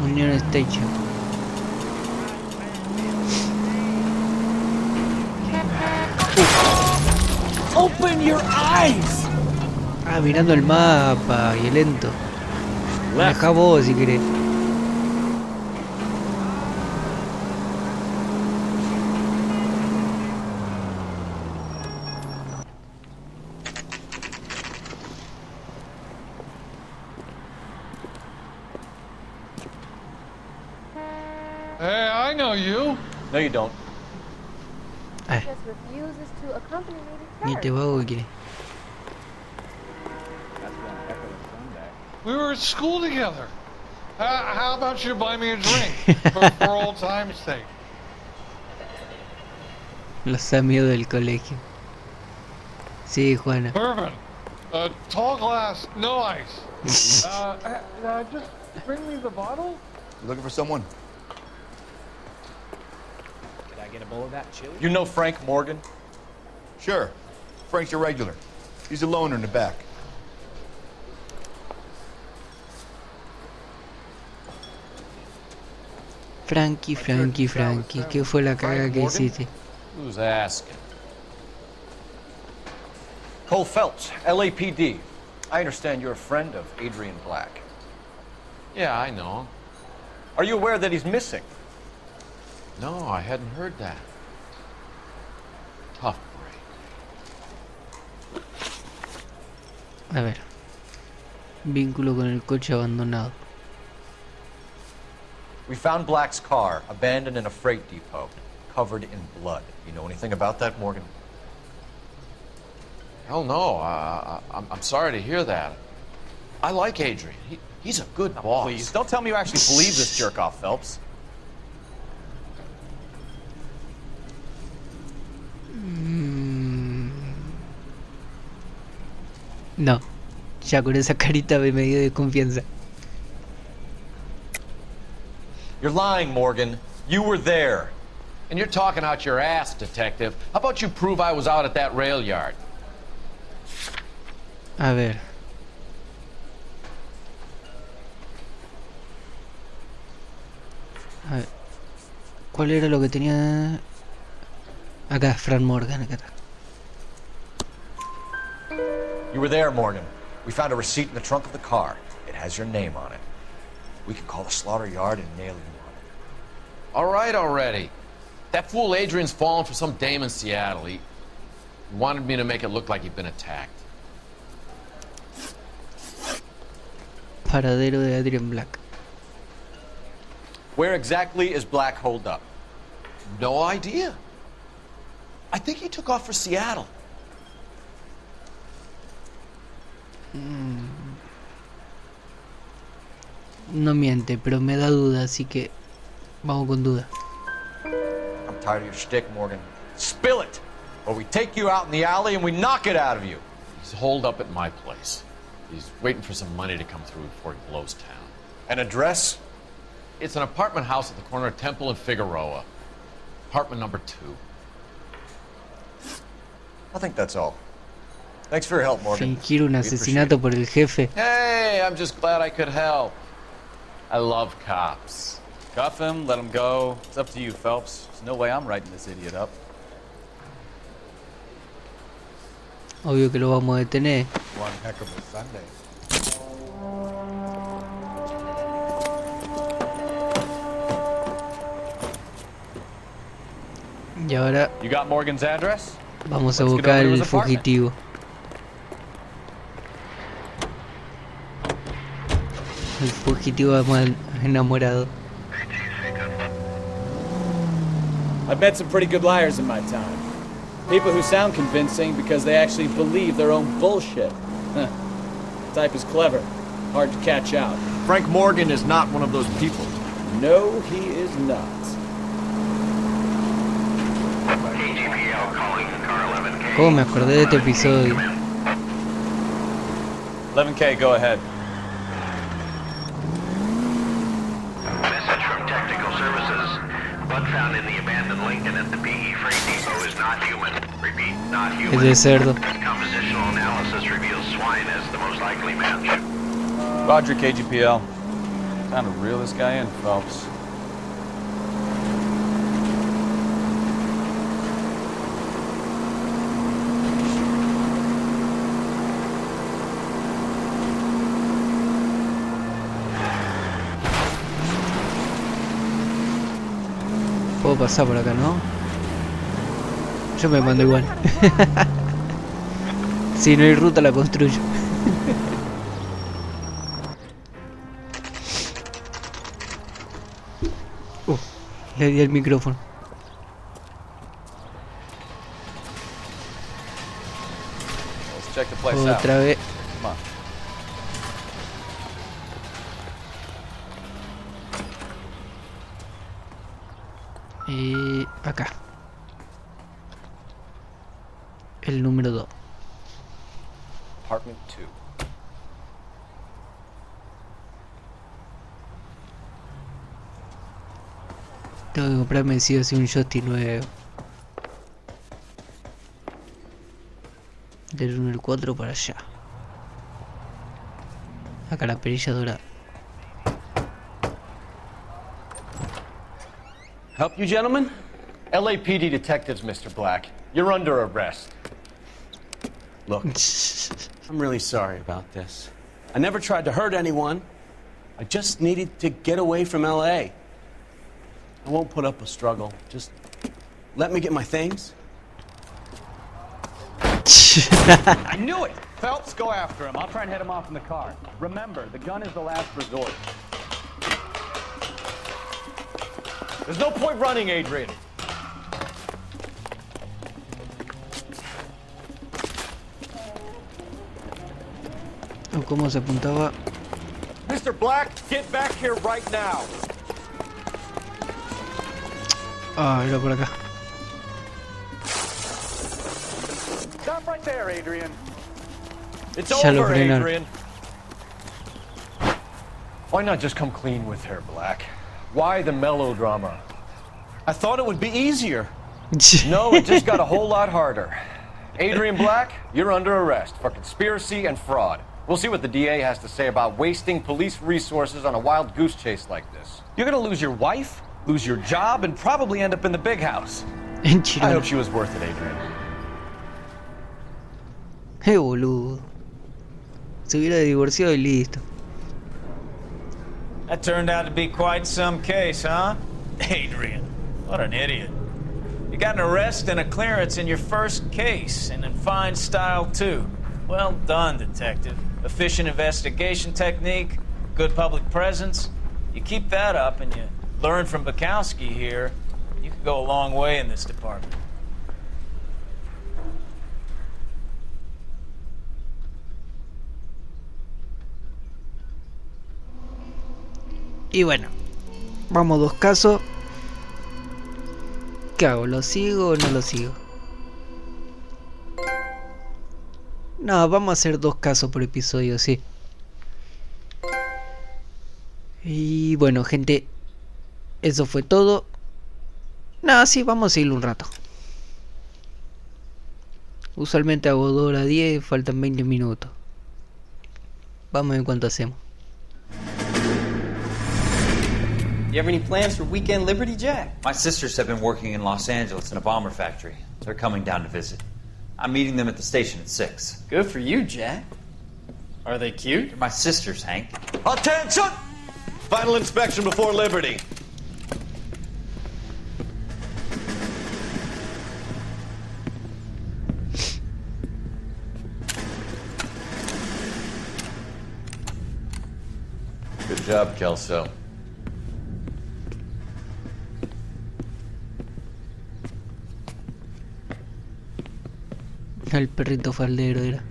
Union Station. Open your eyes. Ah, mirando el mapa y el lento. Deja vos si querés. Hey, I know you. No, you don't. Just refuses to accompany me to Ni church. te va o querés. We were at school together. How about you buy me a drink for old time's sake? Los amigos del colegio. Sí, Juana. Bourbon. Tall glass, no ice. Just bring me the bottle. You looking for someone? Could I get a bowl of that chili? You know Frank Morgan? Sure. Frank's a regular. He's a loner in the back. Frankie, ¿qué fue la caga que hiciste? Who's asking? Cole Phelps, LAPD. I understand you're a friend of Adrian Black. Yeah, I know. Are you aware that he's missing? No, I hadn't heard that. Tough break. A ver. Vínculo con el coche abandonado. We found Black's car abandoned in a freight depot, covered in blood. You know anything about that, Morgan? Hell no. I'm sorry to hear that. I like Adrian. He's a good boss. Please, don't tell me you actually believe this jerk-off, Phelps. No. Ya con esa carita me dio de confianza. You're lying, Morgan. You were there. And you're talking out your ass, detective. How about you prove I was out at that rail yard? A ver. A ver. ¿Cuál era lo que tenía? Acá, Fran Morgan, acá está. You were there, Morgan. We found a receipt in the trunk of the car. It has your name on it. We can call the slaughter yard and nail you on it. All right already. That fool Adrian's fallen for some dame in Seattle. He wanted me to make it look like he'd been attacked. Paradero de Adrian Black. Where exactly is Black holed up? No idea. I think he took off for Seattle. No miente, pero me da duda, así que vamos con duda. I'm tired of your shtick, Morgan. Spill it, or we take you out in the alley and we knock it out of you. He's holed up at my place. He's waiting for some money to come through before he blows town. An address? It's an apartment house at the corner of Temple and Figueroa. Apartment number 2. I think that's all. Thanks for your help, Morgan. Fingir un asesinato por el jefe. Hey, I'm just glad I could help. I love cops. Cuff him, let him go. It's up to you, Phelps. There's no way I'm writing this idiot up. Obvio que lo vamos a detener. One heck of a Sunday. Y ahora You got Morgan's address? vamos a Let's get buscar over to el his apartment. fugitivo. El fugitivo mal enamorado. I've met some pretty good liars in my time. People who sound convincing because they actually believe their own bullshit. The type is clever, hard to catch out. Frank Morgan is not one of those people. No, he is not. KGPL calling car 11K. ¿Cómo me acordé de este episodio? 11K, go ahead. Message from Technical Services. Blood found in the abandoned Lincoln at the PE Freight Depot is not human. Repeat, not human. Es de cerdo. Compositional analysis reveals swine as the most likely match. Roger, KGPL. Time to reel this guy in, Phelps. Puedo pasar por acá, ¿no? Yo me mando igual. Si no hay ruta la construyo. Le di el micrófono. Let's check the place out. Otra vez. Come on. Y acá. El número 2. Apartment 2. Tengo que comprarme sí o sí un joystick nuevo. Del 1 al 4 para allá. Acá la perilla dorada. Help you, gentlemen? LAPD detectives, Mr. Black. You're under arrest. Look, I'm really sorry about this. I never tried to hurt anyone. I just needed to get away from LA. I won't put up a struggle. Just let me get my things. I knew it! Phelps, go after him. I'll try and head him off in the car. Remember, the gun is the last resort. There's no point running, Adrian. ¿Cómo se apuntaba? Mr. Black, get back here right now. Ah, era por acá. Stop right there, Adrian. It's Ya lo over, frenaron. Adrian. Why not just come clean with her, Black? Why the melodrama? I thought it would be easier. No, it just got a whole lot harder. Adrian Black, you're under arrest for conspiracy and fraud. We'll see what the DA has to say about wasting police resources on a wild goose chase like this. You're gonna lose your wife, lose your job, and probably end up in the big house. I hope she was worth it, Adrian. Boludo. Se hubiera divorciado y listo. That turned out to be quite some case, huh? Adrian, what an idiot. You got an arrest and a clearance in your first case, and in fine style, too. Well done, detective. Efficient investigation technique, good public presence. You keep that up and you learn from Bukowski here, you could go a long way in this department. Y bueno, vamos dos casos. ¿Qué hago? ¿Lo sigo o no lo sigo? No, vamos a hacer dos casos por episodio, sí. Y bueno, gente, eso fue todo. No, sí, vamos a seguirlo un rato. Usualmente hago 2 horas 10, faltan 20 minutos. Vamos a ver cuánto hacemos. You have any plans for weekend Liberty, Jack? My sisters have been working in Los Angeles in a bomber factory. They're coming down to visit. I'm meeting them at the station at 6. Good for you, Jack. Are they cute? They're my sisters, Hank. Attention! Final inspection before Liberty. Good job, Kelso. El perrito faldero era.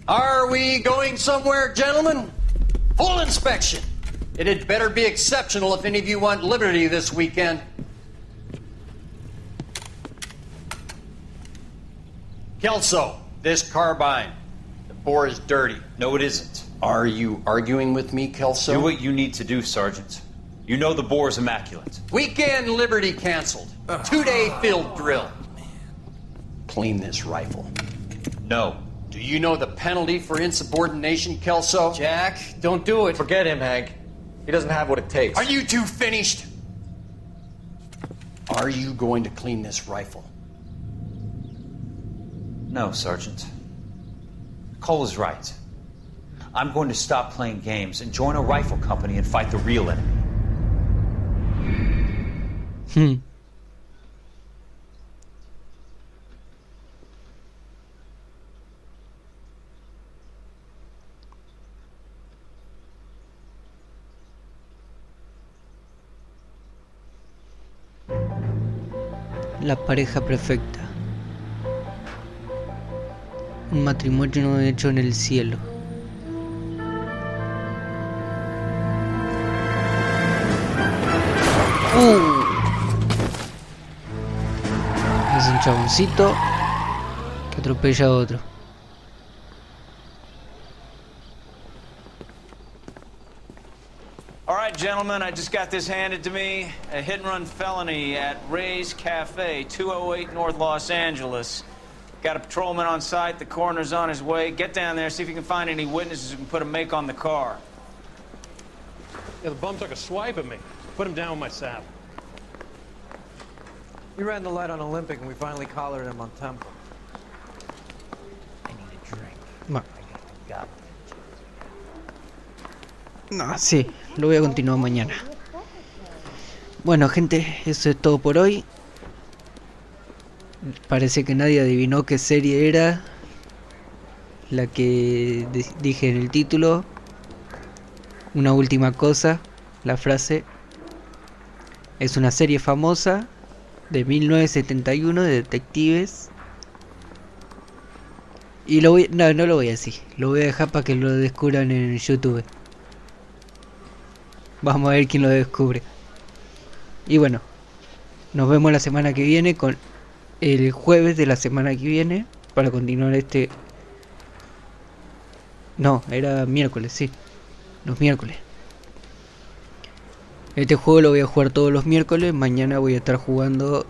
Are we going somewhere, gentlemen? Full inspection. It had better be exceptional if any of you want liberty this weekend. Kelso, this carbine. The bore is dirty. No, it isn't. Are you arguing with me, Kelso? Do what you need to do, Sergeant. You know the bore is immaculate. Weekend liberty canceled. 2-day field drill. Clean this rifle. No. Do you know the penalty for insubordination, Kelso? Jack, don't do it. Forget him, Hank. He doesn't have what it takes. Are you two finished? Are you going to clean this rifle? No, Sergeant. Cole is right. I'm going to stop playing games and join a rifle company and fight the real enemy. La pareja perfecta. Un matrimonio hecho en el cielo. Es un chaboncito que atropella a otro. All right, gentlemen, I just got this handed to me. A hit-and-run felony at Ray's Cafe, 208 North Los Angeles. Got a patrolman on site. The coroner's on his way. Get down there, see if you can find any witnesses who can put a make on the car. Yeah, the bum took a swipe at me. Put him down with my saddle. We ran the light on Olympic and we finally collared him on Temple. I need a drink. Ma. No, sí, lo voy a continuar mañana. Bueno, gente, eso es todo por hoy. Parece que nadie adivinó qué serie era la que dije en el título. Una última cosa, la frase. Es una serie famosa de 1971 de detectives. Y no lo voy a decir. Lo voy a dejar para que lo descubran en YouTube. Vamos a ver quién lo descubre. Y bueno, nos vemos la semana que viene, con el jueves de la semana que viene, para continuar este... No, era miércoles, sí. Los miércoles. Este juego lo voy a jugar todos los miércoles. Mañana voy a estar jugando,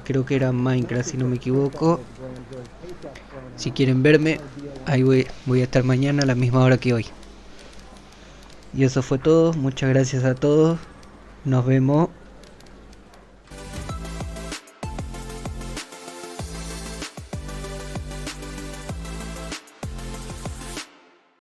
creo que era Minecraft, si no me equivoco. Si quieren verme, ahí voy a estar mañana a la misma hora que hoy. Y eso fue todo. Muchas gracias a todos. Nos vemos.